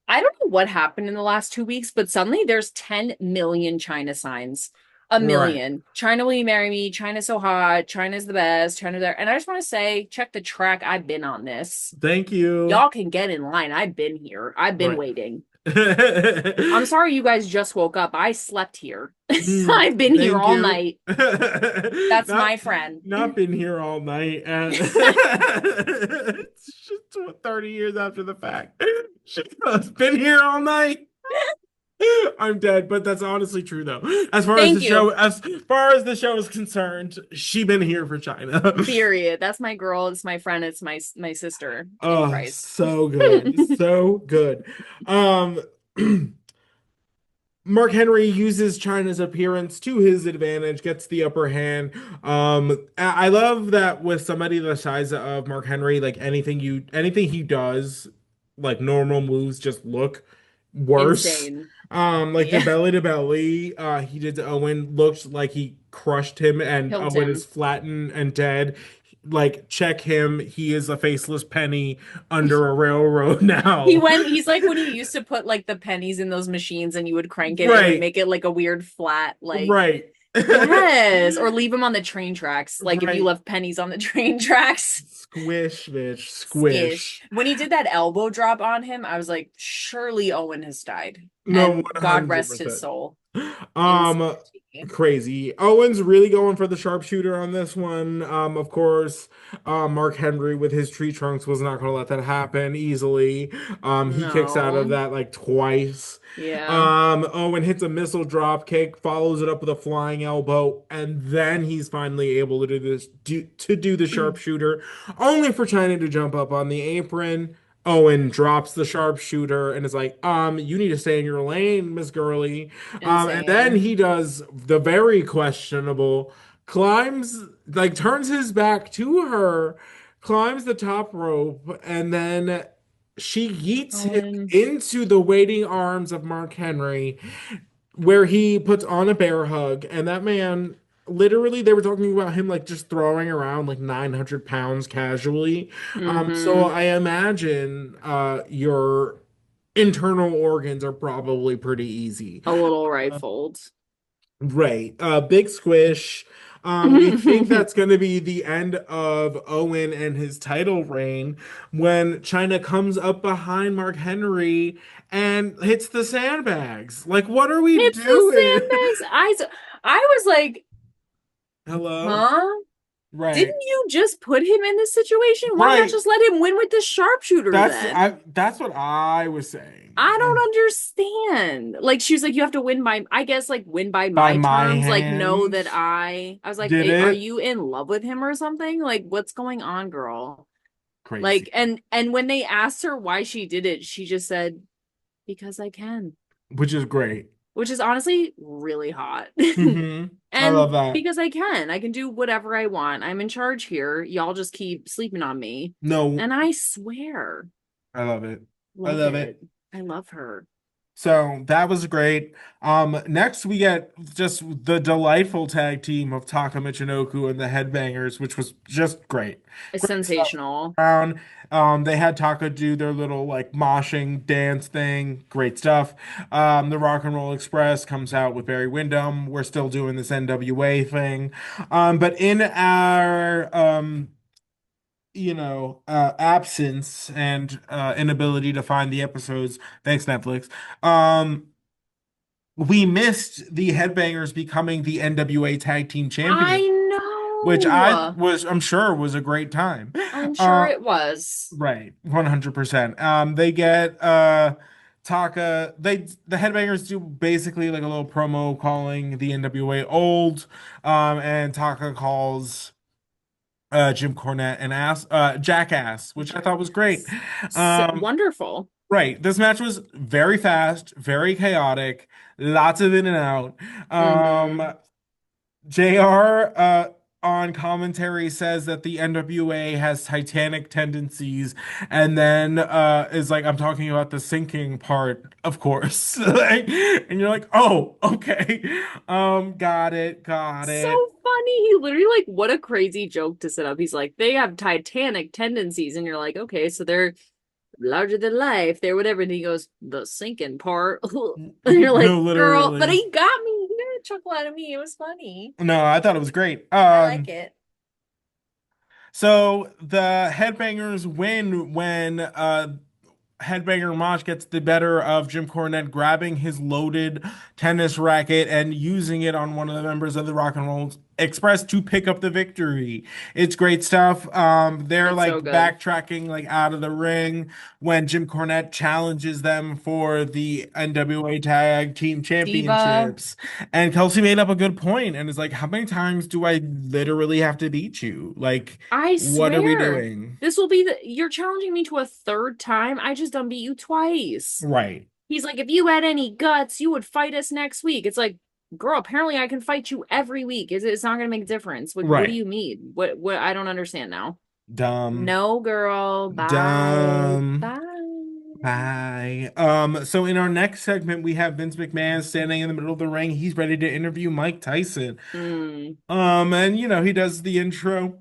I don't know what happened in the last 2 weeks, but suddenly there's 10 million China signs. A right. million. China, will you marry me? China's so hot. China's the best. China there. And I just want to say, check the track. I've been on this. Thank you. Y'all can get in line. I've been here. I've been Right. waiting. I'm sorry you guys just woke up. I slept here. I've been here Thank all you. night. That's not my friend. not been here all night. It's just 30 years after the fact. She's been here all night. I'm dead, but that's honestly true though. Thank you. As far as the show is concerned, she been here for China. Period. That's my girl. It's my friend. It's my sister in Oh, Christ. so good. So good. Um Mark Henry uses China's appearance to his advantage, gets the upper hand. I love that with somebody the size of Mark Henry, like anything he does like normal moves just look worse. Insane. Like the Yeah. belly to belly, he did to Owen looked like he crushed him, and Killed Owen is him. flattened and dead. Like, check him. He is a faceless penny under a railroad now. He's like when you used to put like the pennies in those machines and you would crank it, it would Right, make it like a weird flat, like, right. yes, or leave them on the train tracks. Like if you Right. left pennies on the train tracks. Squish, bitch, Skish. squish. When he did that elbow drop on him, I was like, surely Owen has died. No, And God rest his 100%. soul. Um, Insanity. crazy. Owen's really going for the sharpshooter on this one. Of course, Mark Henry with his tree trunks was not going to let that happen easily. He kicks out of No. that like twice. Yeah. Owen hits a missile drop kick, follows it up with a flying elbow, and then he's finally able to do the sharpshooter, only for China to jump up on the apron. Owen drops the sharpshooter and is like, you need to stay in your lane, Miss Girly. And then Insane. he does the very questionable, climbs, like turns his back to her, climbs the top rope, and then she yeets him Owen. into the waiting arms of Mark Henry, where he puts on a bear hug. And that man, literally, they were talking about him like just throwing around like 900 pounds casually. So Mm-hmm. I imagine your internal organs are probably pretty easy. A little rifled. Right. Big squish. We think that's going to be the end of Owen and his title reign when China comes up behind Mark Henry and hits the sandbags. Like, what are we Hits the doing? sandbags. I was like, Hello? huh? Right. Didn't you just put him in this situation? Why not Right. just let him win with the sharpshooter then? That's what I was saying. I don't understand. Like she was like, you have to win by, I guess, like win by By my my terms. Like know that hands, I was like, did are it? you in love with him or something? Like what's going on, girl? Like Crazy. and when they asked her why she did it, she just said, because I can, Which is great. which is honestly really hot. I And love that. because I can do whatever I want. I'm in charge here. Y'all just keep sleeping on me. No, And I swear, I love it. I love love it. it. I love her. So that was great. Next we get just the delightful tag team of Taka Michinoku and the Headbangers, which was just great. It's Great stuff sensational. around. They had Taka do their little like moshing dance thing. Great stuff. The Rock and Roll Express comes out with Barry Windham. We're still doing this NWA thing. But in our absence and inability to find the episodes, thanks Netflix. Um, we missed the Headbangers becoming the NWA Tag Team I Champion, which know. I'm sure was a great time. I'm sure Uh, it was. right, 100%. They get Taka. The Headbangers do basically like a little promo calling the NWA old, and Taka calls Jim Cornette an ass, jackass, which I thought was great. Jackass. Um, Wonderful. right, this match was very fast, very chaotic, lots of in and out. Mm-hmm. JR on commentary says that the NWA has Titanic tendencies, and then is like, I'm talking about the sinking part, of course. Like, and you're like, oh, okay. Got So it. funny. He literally like what a crazy joke to set up. He's like, they have Titanic tendencies, and you're like, okay, so they're larger than life. They're whatever. And he goes, the sinking part. And you're No, like, girl, but literally. he got me. He got a chuckle out of me. It was funny. No, I thought it was great. I like it. So the Headbangers win when Headbanger Mosh gets the better of Jim Cornette, grabbing his loaded tennis racket and using it on one of the members of the Rock and Roll Express to pick up the victory. It's great stuff. They're It's like so good. backtracking like out of the ring when Jim Cornette challenges them for the NWA Tag Team Diva. Championships. And Kelsey made up a good point and is like, how many times do I literally have to beat you? Like, I what are we swear. doing? This will be you're challenging me to a third time. I just done beat you twice. Right. He's like, if you had any guts, you would fight us next week. It's like, girl, apparently I can fight you every week. It's not gonna make a difference. What do Right. you mean? What I don't understand now. Dumb. No, girl. Bye. Dumb. Bye. Hi. So in our next segment, we have Vince McMahon standing in the middle of the ring. He's ready to interview Mike Tyson. Mm, And he does the intro.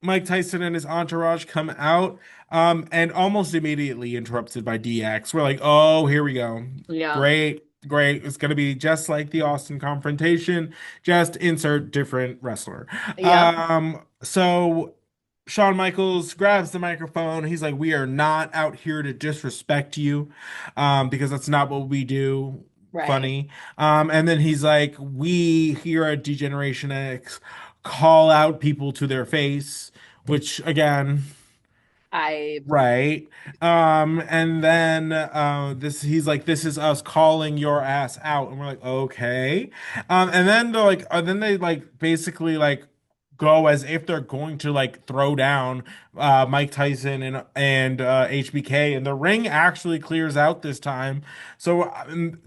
Mike Tyson and his entourage come out, and almost immediately interrupted by DX. We're like, oh, here we go. yeah. Great, great. It's gonna be just like the Austin confrontation, just insert different wrestler. Yep. So Shawn Michaels grabs the microphone. He's like, we are not out here to disrespect you, because that's not what we do. Right. Funny. And then he's like, we here at Degeneration X call out people to their face, which again, I right. And then this he's like, this is us calling your ass out. And we're like, okay. And then they like basically like go as if they're going to like throw down Mike Tyson and HBK, and the ring actually clears out this time. So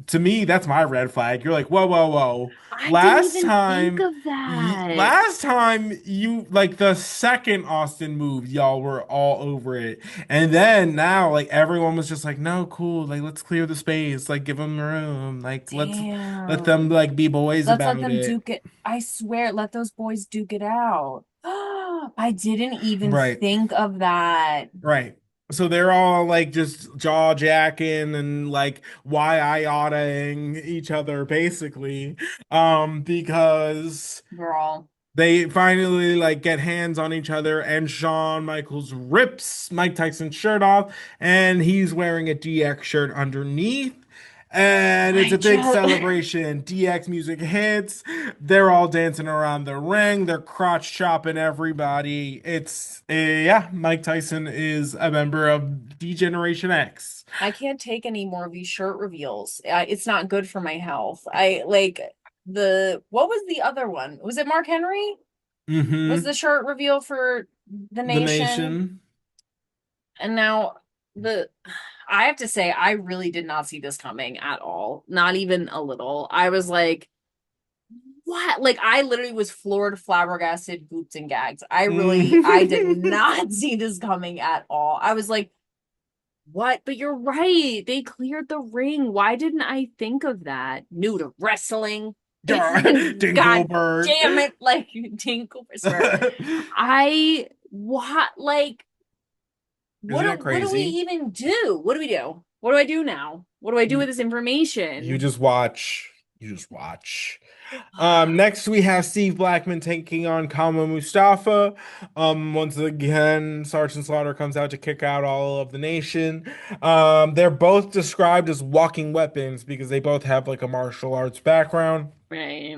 to me, that's my red flag. You're like, whoa, whoa, whoa. I didn't even think of that. Last time you like the second Austin move, y'all were all over it. And then now, like everyone was just like, no, cool, like let's clear the space, like give them room, like let them Damn. like be boys Let's let about them it. duke it. I swear, let those boys duke it out. I didn't even Right. think of that. Right. So they're all like just jaw jacking and like why I oughtaing each other basically. Because Girl. they finally like get hands on each other, and Shawn Michaels rips Mike Tyson's shirt off, and he's wearing a DX shirt underneath. And it's I a big just celebration. DX music hits. They're all dancing around the ring. They're crotch chopping everybody. Yeah, Mike Tyson is a member of D-Generation X. I can't take any more of these shirt reveals. It's not good for my health. What was the other one? Was it Mark Henry? Was Mm-hmm. the shirt reveal for the The nation? Nation. And now the I have to say I really did not see this coming at all. Not even a little. I was like, what? Like I literally was floored, flabbergasted, gooped and gagged. I did not see this coming at all. I was like, what? But you're right. They cleared the ring. Why didn't I think of that? New to wrestling. God Dinglebert. damn it. Like Tinkle Whisper. I what like Isn't it what do we crazy? even do? What do we do? What do I do now? What do I do with You, this you information? just watch. You just watch. Next we have Steve Blackman taking on Kama Mustafa. Once again, Sergeant Slaughter comes out to kick out all of the nation. They're both described as walking weapons because they both have like a martial arts background. Right.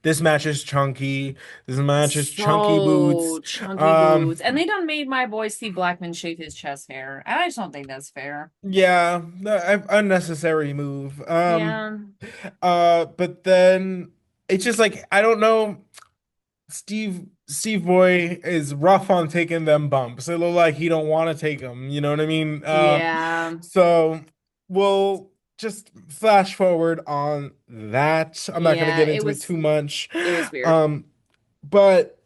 This match is chunky. This match is chunky boots. So chunky Um, boots. And they done made my boy Steve Blackman shave his chest hair. And I just don't think that's fair. yeah, unnecessary move. Yeah. But then it's just like I don't know. Steve Boy is rough on taking them bumps. It look like he don't want to take them. You know what I mean? Yeah. So we'll just flash forward on that. I'm not gonna Yeah. get into it too much. It was weird. Um, but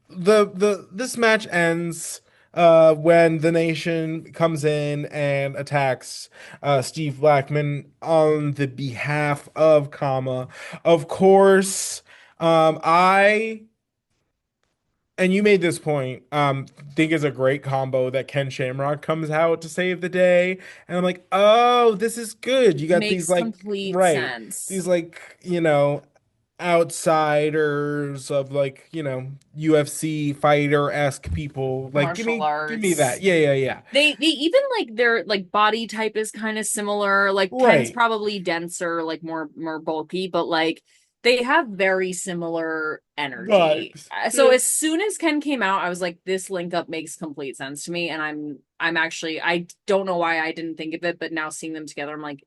the this match ends when the nation comes in and attacks Steve Blackman on the behalf of Kama. Of course, I and you made this point, think is a great combo that Ken Shamrock comes out to save the day. And I'm like, oh, this is good. You got these Makes like, complete right, sense. these like, outsiders of like, UFC fighter-esque people. Like, Martial give me that. arts. Yeah, yeah, yeah. They even like their like body type is kind of similar. Like Ken's Right, probably denser, like more bulky, but like they have very similar energy. vibes. So Yeah. as soon as Ken came out, I was like, this link up makes complete sense to me. And I'm actually I don't know why I didn't think of it, but now seeing them together, I'm like,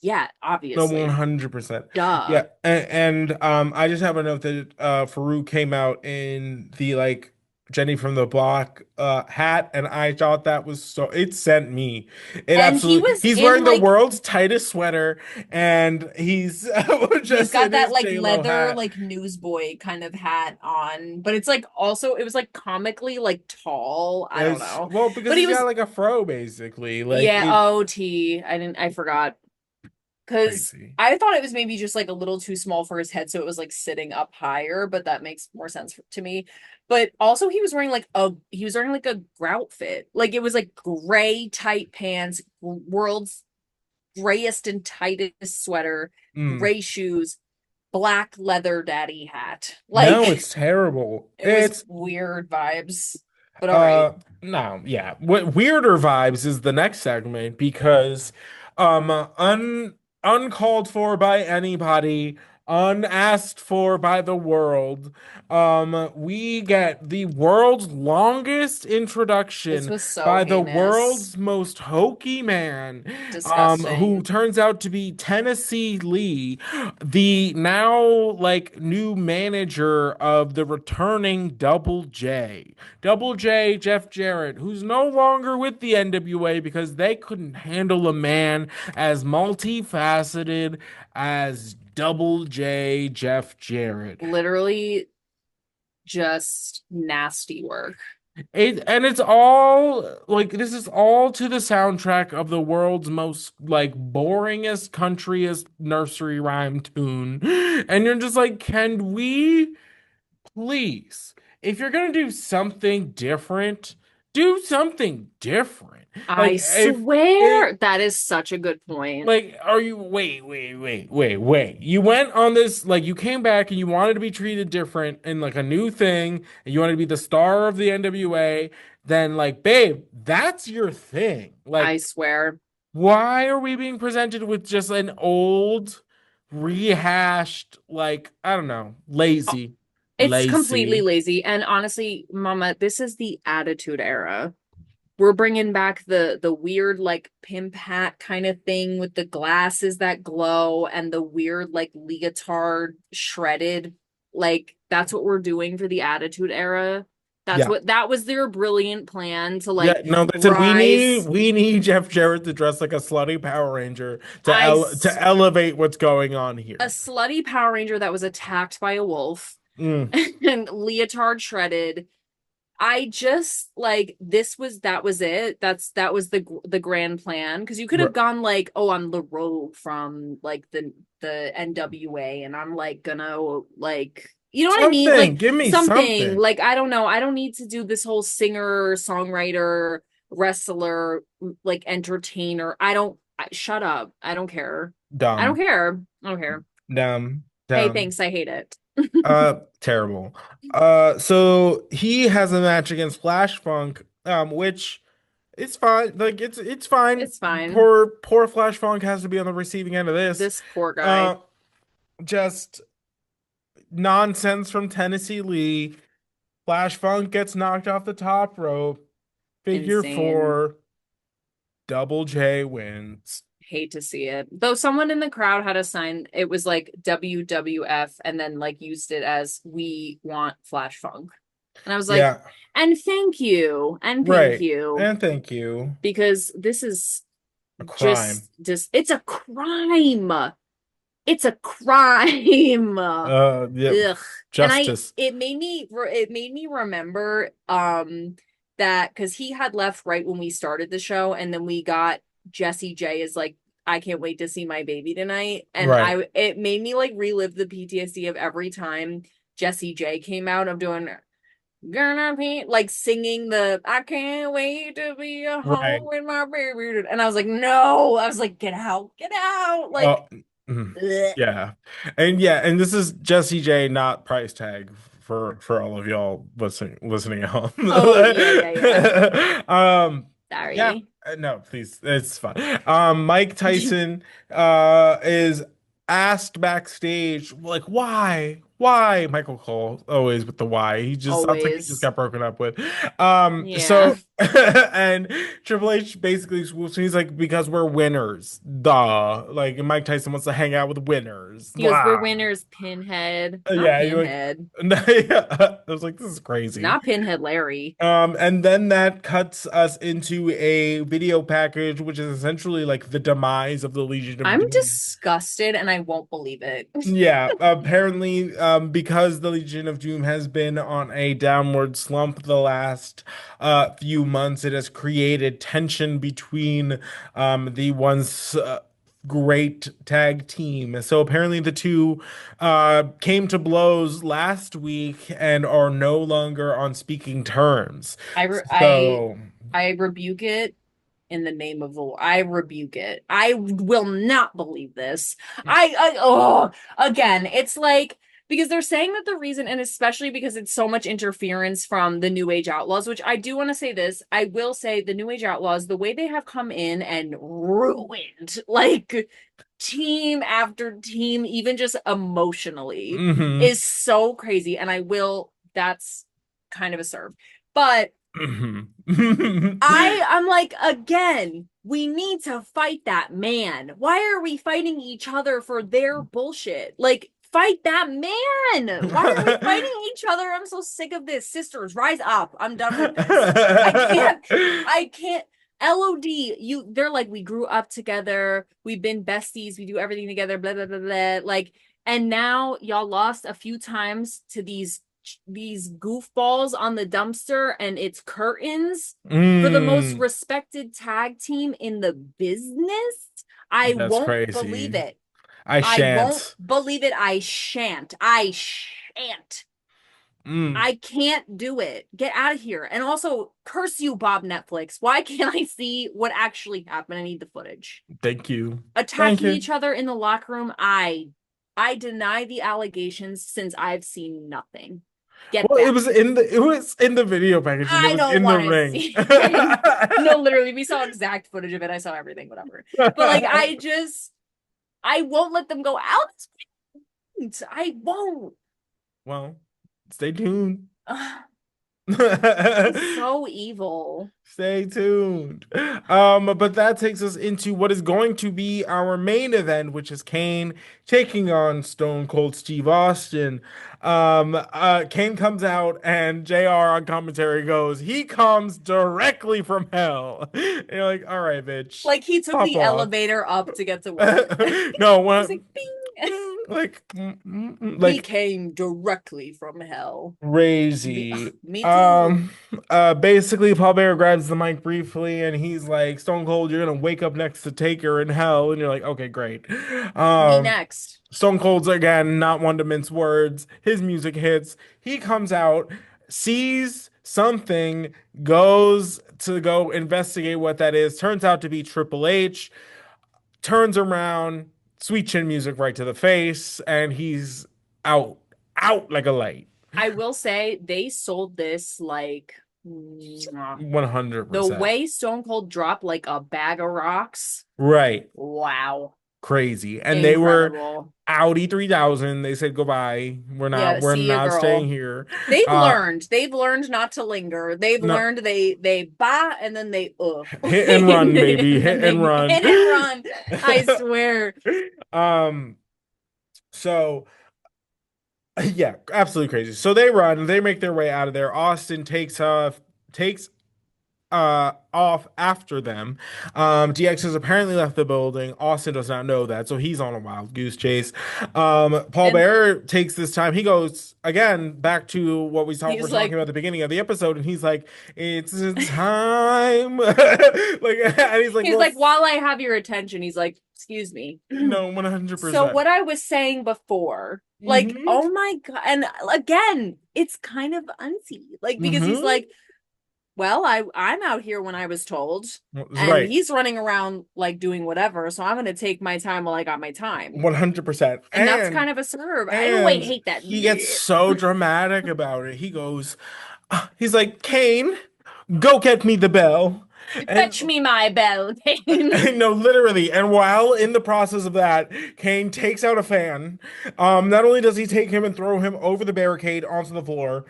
yeah, No, obviously. 100%. Duh. Yeah, and I just have a note that Farouk came out in the like Jenny from the Block hat, and I thought that was so it sent me. It And he absolutely was he's in wearing the like world's tightest sweater and he's he's just got in that his like J-Lo leather hat. like newsboy kind of hat on, but it's like also it was like comically like tall. I don't It's know. well because But he he's got was like a fro basically. Like yeah, it OT. I forgot. Because crazy. I thought it was maybe just like a little too small for his head, so it was like sitting up higher, but that makes more sense to me. But also he was wearing like a grout fit. Like it was like gray tight pants, world's grayest and tightest sweater, Mm. gray shoes, black leather daddy hat. No, Like it's terrible. it was It's weird vibes. But all right. Uh, no, yeah. What weirder vibes is the next segment because uncalled for by anybody, unasked for by the world, we get the world's longest This introduction was so by the heinous. world's most hokey man, who Disgusting. turns out to be Tennessee Lee, the now like new manager of the returning Double J. Double J, Jeff Jarrett, who's no longer with the NWA because they couldn't handle a man as multifaceted as Double J, Jeff Jarrett. Literally just nasty work. And it's all like this is all to the soundtrack of the world's most like boringest, countryest nursery rhyme tune. And you're just like, can we please, if you're gonna do something different. I Like if swear that is such a good point. like are you wait. You went on this like you came back and you wanted to be treated different and like a new thing and you wanted to be the star of the NWA, then like babe, that's your thing. I Like swear. why are we being presented with just an old rehashed like I don't know, lazy. It's completely Lazy. lazy. And honestly, Mama, this is the attitude era. We're bringing back the weird like pimp hat kind of thing with the glasses that glow and the weird like leotard shredded. Like that's what we're doing for the attitude era. Yeah. That was their brilliant plan to Yeah, like no, they said rise. we need Jeff Jarrett to dress like a slutty Power Ranger I to elevate what's going on a here. slutty Power Ranger that was attacked by a wolf Mm, and leotard shredded. I just like that was it. That was the grand plan because you could have r- gone like, oh, I'm the rogue from like the NWA and I'm like gonna like you know what I mean? something. Like Give me something something. like I don't know. I don't need to do this whole singer, songwriter, wrestler, like entertainer. Shut up. I don't care. I don't Dumb. care. I don't care. Dumb. Hey, Dumb. thanks. I hate it. Terrible. So he has a match against Flash Funk, which it's fine. Like it's fine. It's fine. Poor Flash Funk has to be on the receiving end of this. This poor guy. Uh, just nonsense from Tennessee Lee. Flash Funk gets knocked off the top rope. Figure Insane. four. Double J wins. Hate to see it. Though someone in the crowd had a sign, it was like WWF and then like used it as we want Flash Funk. And I was like, Yeah, and thank you. And thank right. you. And thank you. Because this is A crime. just it's a crime. It's a crime. Yeah, Ugh. And justice. it made me remember that because he had left right when we started the show, and then we got Jesse J is like, I can't wait to see my baby tonight. And Right. it made me like relive the PTSD of every time Jesse J came out of doing gonna be like singing the I can't wait to be a home Right. with my baby. And I was like, no, I was like, get out. Like, Oh, mhm. ugh. Yeah. And this is Jesse J, not price tag for all of y'all listening at home. Oh yeah. Yeah, Sorry. no, please, it's fine. Mike Tyson is asked backstage, like, Why? Michael Cole, always with the why. He just sounds like he just Always. got broken up with. Yeah. So and Triple H basically swoops and he's like, because we're winners. Duh. Like Mike Tyson wants to hang out with winners. He goes, we're Blah. winners, Pinhead. Not Yeah, you're like, Pinhead. I was like, this is crazy. Not Pinhead Larry. And then that cuts us into a video package, which is essentially like the demise of the Legion of I'm Doom. disgusted and I won't believe it. Yeah, apparently, because the Legion of Doom has been on a downward slump the last few months, it has created tension between the once great tag team. So apparently, the two came to blows last week and are no longer on speaking terms. I re I So. I rebuke it in the name of the Lord. I rebuke it. I will not believe this. Oh, again, it's like because they're saying that the reason, and especially because it's so much interference from the New Age Outlaws, which I do want to say this. I will say the New Age Outlaws, the way they have come in and ruined like team after team, even just emotionally, Mhm. is so crazy. And that's kind of a serve. But Mhm. I'm like, again, we need to fight that man. Why are we fighting each other for their bullshit? Like, fight that man. Why are we fighting each other? I'm so sick of this. Sisters, rise up. I'm done with this. I can't. LOD, they're like, we grew up together, we've been besties, we do everything together, blah blah blah blah. Like, and now y'all lost a few times to these goofballs on the dumpster, and it's curtains for the most Mm, respected tag team in the business. I that's won't believe crazy. it. I I won't shan't. believe it. I shan't. I shan't. Mm, I can't do it. Get out of here. And also, curse you, Bob Netflix. Why can't I see what actually happened? I need the footage. thank you. Thank Attacking you. each other in the locker room. I deny the allegations since I've seen nothing. Get Well, back. it was in the video package and it I was don't in the want to ring. see it. No, literally, we saw exact footage of it. I saw everything, whatever. But like, I won't let them go out. I won't. Well, stay tuned. Ugh, he's so evil. Stay tuned. But that takes us into what is going to be our main event, which is Kane taking on Stone Cold Steve Austin. Kane comes out and JR on commentary goes, he comes directly from hell. And you're like, all right, bitch, Like he took pop the off. elevator up to get to work. No, He's what? like, bing. Like, He like came directly from hell. crazy. Me too. Basically, Paul Bearer grabs the mic briefly and he's like, Stone Cold, you're gonna wake up next to Taker in hell. And you're like, okay, great. Me Um, next. Stone Cold's again, not one to mince words. His music hits. He comes out, sees something, goes to go investigate what that is. Turns out to be Triple H, turns around, sweet chin music right to the face, and he's out, out like a light. I will say they sold this like mwah. The 100%. way Stone Cold dropped like a bag of rocks. Right. Wow. Crazy. And they were Incredible. Audi 3000. They said goodbye. Yeah, We're see ya, not staying girl. here. They've Uh learned. They've learned not to linger. They've no, learned they bah and then they hit and run, baby. and then Hit they and run. hit and run. I swear. Um so yeah, absolutely crazy. So they run, they make their way out of there. Austin takes off after them. DX has apparently left the building. Austin does not know that, so he's on a wild goose chase. Paul And Bearer takes this time. He goes again back to what we're he's talking like about at the beginning of the episode, and he's like, "It's time." Like, and he's like, he's "Well, like, while I have your attention, he's like, excuse me. no, 100 So percent." what I was saying before, like, Mm-hmm. oh my God. And again, it's kind of unseen. Like, because he's Mm-hmm. like, well, I'm out here when I was told, and Right. he's running around like doing whatever, so I'm gonna take my time while I got my time. 100%. And that's kind of a serve. I always And hate that. he gets so dramatic about it. He's like, Kane, go get me the bell. And Fetch me my bell, Kane. no, literally. And while in the process of that, Kane takes out a fan. Not only does he take him and throw him over the barricade onto the floor,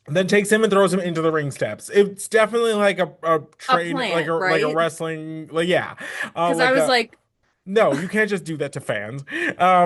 then takes him and throws him into the ring steps. It's definitely like a A train, plant, like a right? wrestling, like yeah, Because I like was a like, no, you can't just do that to fans.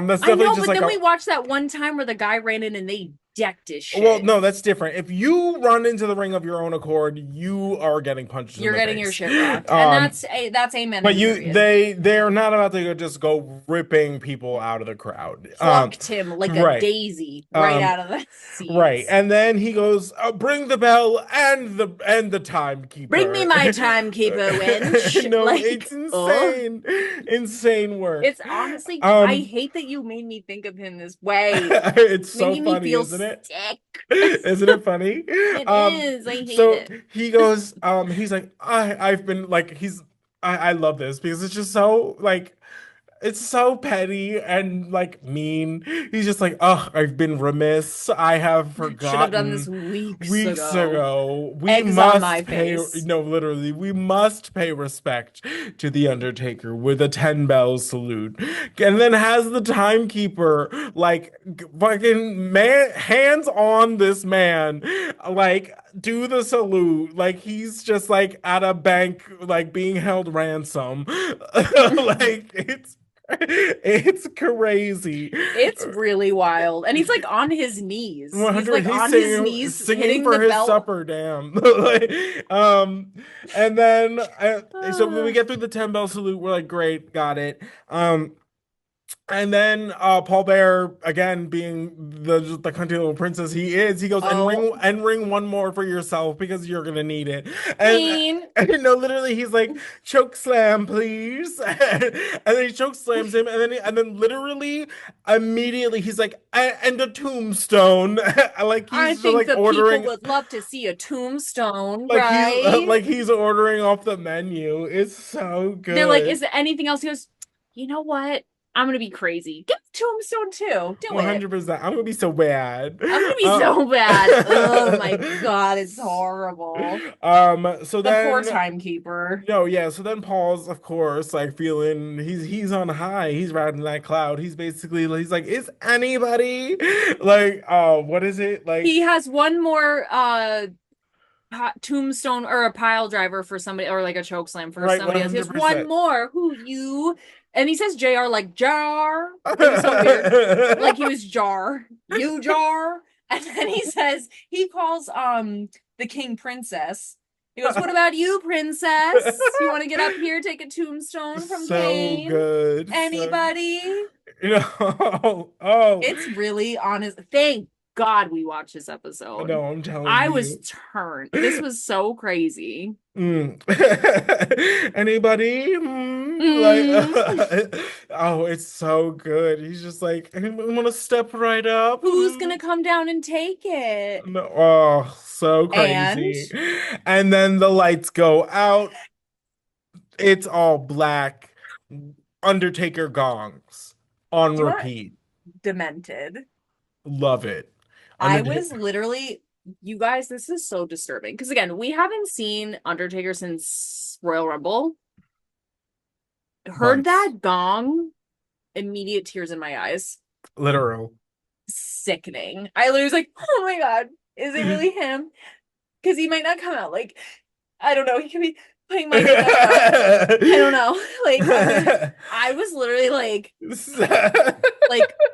That's I definitely know, just but like then a we watched that one time where the guy ran in and they decked his well, shit. no, that's different. If you run into the ring of your own accord, you are getting punched in You're the getting your face. shit rocked. And Um, that's amen but and you period. they're not about to just go ripping people out of the crowd. Plucked him like a Right. daisy right Um, out of the right. seats. And then he goes, "Bring the bell and the Bring me timekeeper." my timekeeper, wench. No, Like, it's insane. Insane work. it's honestly, I Um, hate that you made me think of him this way. it's so Making me funny, feel isn't it? sick. Isn't it funny? It is. I hate So it. he goes, he's like, I've been like, I love this because it's just so like, it's so petty and like mean. He's just like, oh, I've been remiss. I have Should have done this forgotten weeks weeks ago. ago. We Eggs on my must pay, face. no, literally, we must pay respect to the Undertaker with a 10 bell salute. And then has the timekeeper like fucking man hands on this man, like do the salute like he's just like at a bank like being held ransom. Like it's crazy. It's really wild. And he's like on his knees. He's 100 like he's on his singing knees singing hitting for the his bell. supper, damn. Like, and then so when we Ah. get through the 10 bell salute, we're like, great, got it. And then Paul Bear, again being the country little princess he is, he goes Oh, and ring one more for yourself because you're gonna need it. And Kane. and no, literally he's like choke slam, please. And then he choke slams him, and then literally immediately he's like and a tombstone, like I he's think like the people ordering. would love to see a tombstone, right? Like he's ordering off the menu. It's so They're like, good. is there anything else? He goes, you know what? I'm gonna be crazy. Get the tombstone too. Do it. 100%. I'm gonna be so bad. I'm gonna be so bad. Oh my God, it's horrible. So The poor then timekeeper. no, yeah, so then Paul's of course like feeling he's on high, he's riding that cloud. He's like, is anybody like what is it? Like He has one more tombstone or a pile driver for somebody or like a choke slam for right, somebody else. He has one 100%. more. Who you? And he says JR like jar. It was so weird. Like he was jar. You jar. And then he says he calls the king princess. He goes, "What about you, princess? You want to get up here, take a tombstone from So Kane? good. So Anybody?" oh, It's really honest. Thank God we watched this episode. no, I'm telling I was you. turned. This was so crazy. Mm. Anybody? Mm, Oh, it's so good. He's just like, anyone want to step right up? who's gonna come down and take it? No, oh, so And crazy. And then the lights go out. It's all black. Undertaker gongs on do you want repeat. demented? Love it. I was Undertaker. literally, you guys, this is so disturbing. Because again, we haven't seen Undertaker since Royal Rumble. Heard Months. that gong, immediate tears in my eyes. Literal. Sickening. I literally was like, oh my God, is it really him? Because he might not come out. Like, I don't know. He could be putting my makeup on. I don't know. Like, I was literally like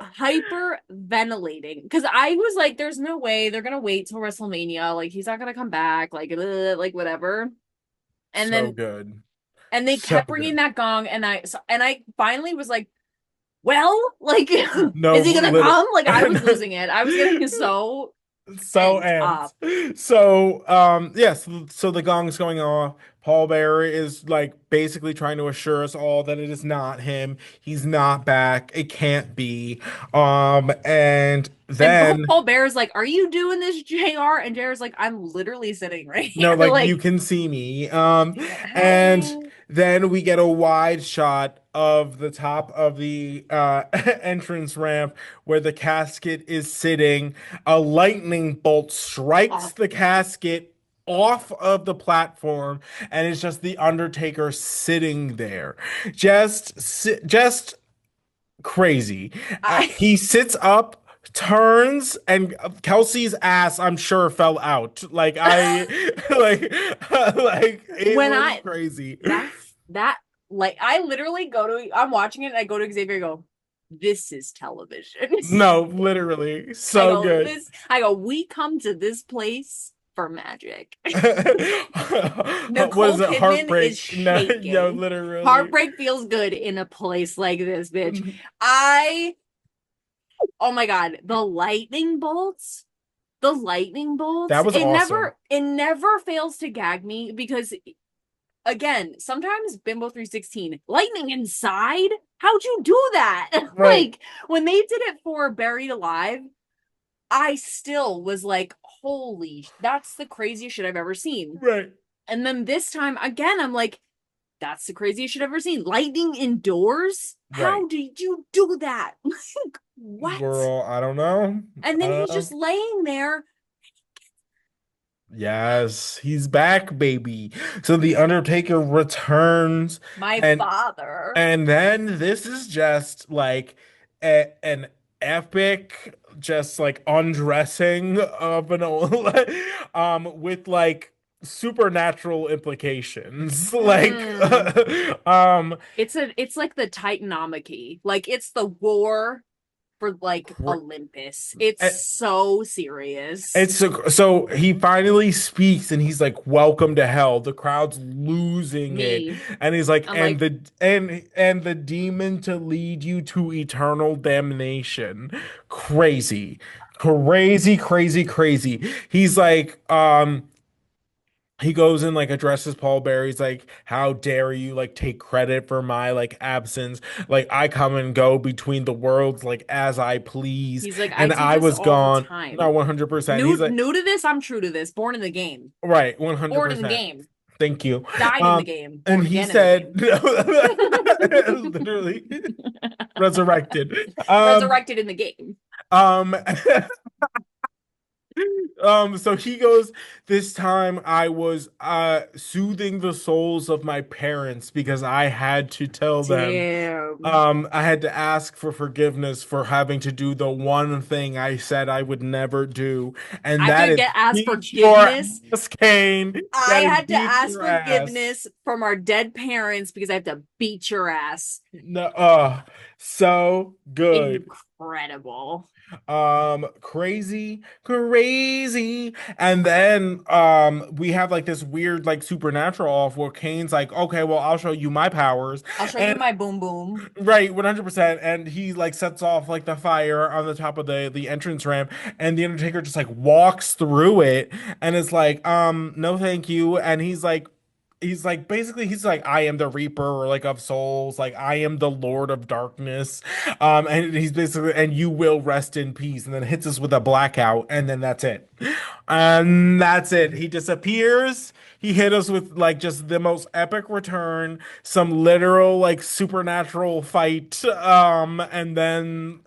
hyper ventilating because I was like, there's no way they're gonna wait till WrestleMania. Like, he's not gonna come back. Like whatever. And So then good. and they So kept ringing good. that gong, and I finally was like, well, like, No, is he gonna come? Like, I was losing it. I was getting so so pent amped. up. So yes, so the gong's going off. Paul Bearer is like basically trying to assure us all that it is not him. He's not back. It can't be. And And then Paul Bear's like, "Are you doing this, JR?" And JR's like, "I'm literally sitting right no, here." like you Like, can see me. And hey. then we get a wide shot of the top of the entrance ramp where the casket is sitting. A lightning bolt strikes Oh, the casket. off of the platform, and it's just the Undertaker sitting there, just crazy. I He sits up, turns, and Kelsey's ass, I'm sure, fell out. Like, like it when was I crazy. that like I literally go to I'm watching it and I go to Xavier and go, this is television. No, literally, I so go, good. this I go, we come to this place for magic. What is Nicole it? Kidman is Heartbreak? No, no, shaking. literally. Heartbreak feels good in a place like this, bitch. I oh my god, the lightning bolts, That was awesome. it never fails to gag me because again, sometimes Bimbo 316, lightning inside? How'd you do that? Right, Like when they did it for Buried Alive, I still was like, holy, that's the craziest shit I've ever seen. right, And then this time again, I'm like, that's the craziest shit I've ever seen. Lightning indoors? right. How did you do that? Like, what? Girl, I don't know. And I then don't he's know. just laying there. Yes, he's back, baby. So the Undertaker returns, My and father. and then this is just like an epic, just like undressing of an old, with like supernatural implications. Like, Mm. um, It's like the Titanomachy. Like it's the war for like cr- Olympus. It's so serious. It's so he finally speaks and he's like, "Welcome to hell." The crowd's losing it, Me. and he's like, I'm "And like, the demon to lead you to eternal damnation." Crazy, crazy, crazy, crazy. He's like, he goes and like addresses Paul Bearer. He's like, "How dare you like take credit for my like absence? Like I come and go between the worlds like as I please, he's like, I and do I this was all the gone." No, time. 100%. He's New like, new to this, I'm true to this. Born in the game. right, Born in the 100%. game. Thank you. Died in the game. And Born he again in the said, game. literally resurrected. Resurrected in the game. Um, so he goes, this time I was soothing the souls of my parents because I had to tell them. Damn. I had to ask for forgiveness for having to do the one thing I said I would never do, and I have that to is get ask beat your forgiveness. ass, Kane. I That is had to beat ask your ass. forgiveness from our dead parents because I have to beat your ass. No, so good. Incredible. Crazy, crazy. And then we have like this weird like supernatural off where Kane's like, okay, well, I'll show you my powers. I'll show you And my boom boom. right, 100%. And he like sets off like the fire on the top of the entrance ramp, and the Undertaker just like walks through it and is like, no thank you. And he's like basically he's like, I am the Reaper or like of souls, like I am the Lord of Darkness. And he's basically, and you will rest in peace, and then hits us with a blackout, and then that's it. And that's it. He disappears. He hit us with like just the most epic return, some literal like supernatural fight, and then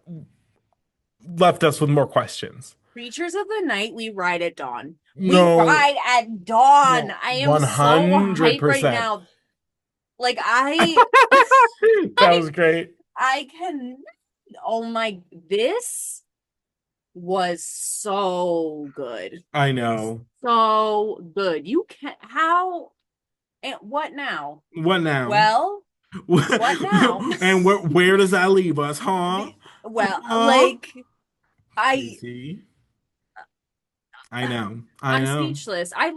left us with more questions. Creatures of the night, we ride at dawn. We No, ride at dawn. no, I am so hyped right 100%. now. Like I That I was great. I can oh my this was so good. I know. So good. You can how and what now? What now? Well, what now? And where does that leave us, huh? Well, Huh? like You I see? I know. I I'm know. speechless. I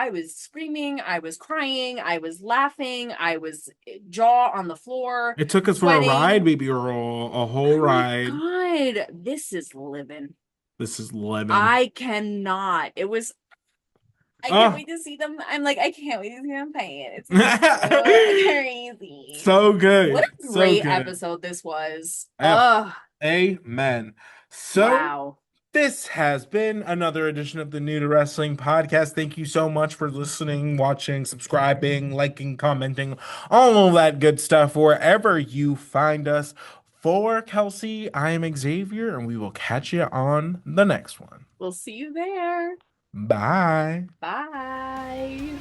was screaming, I was crying, I was laughing, I was jaw on the floor, It took us for a ride, sweating. baby girl. A whole Oh my ride. God, this is living. This is lemon. I cannot. I can't Oh. wait to see them. I'm like, I can't wait to see them fight. It's gonna be so crazy. So What good. a So great good. episode this was. Yep. Ugh, Amen. So wow. this has been another edition of the New to Wrestling podcast. Thank you so much for listening, watching, subscribing, liking, commenting, all of that good stuff wherever you find us. For Kelsey, I am Xavier, and we will catch you on the next one. We'll see you there. Bye. Bye.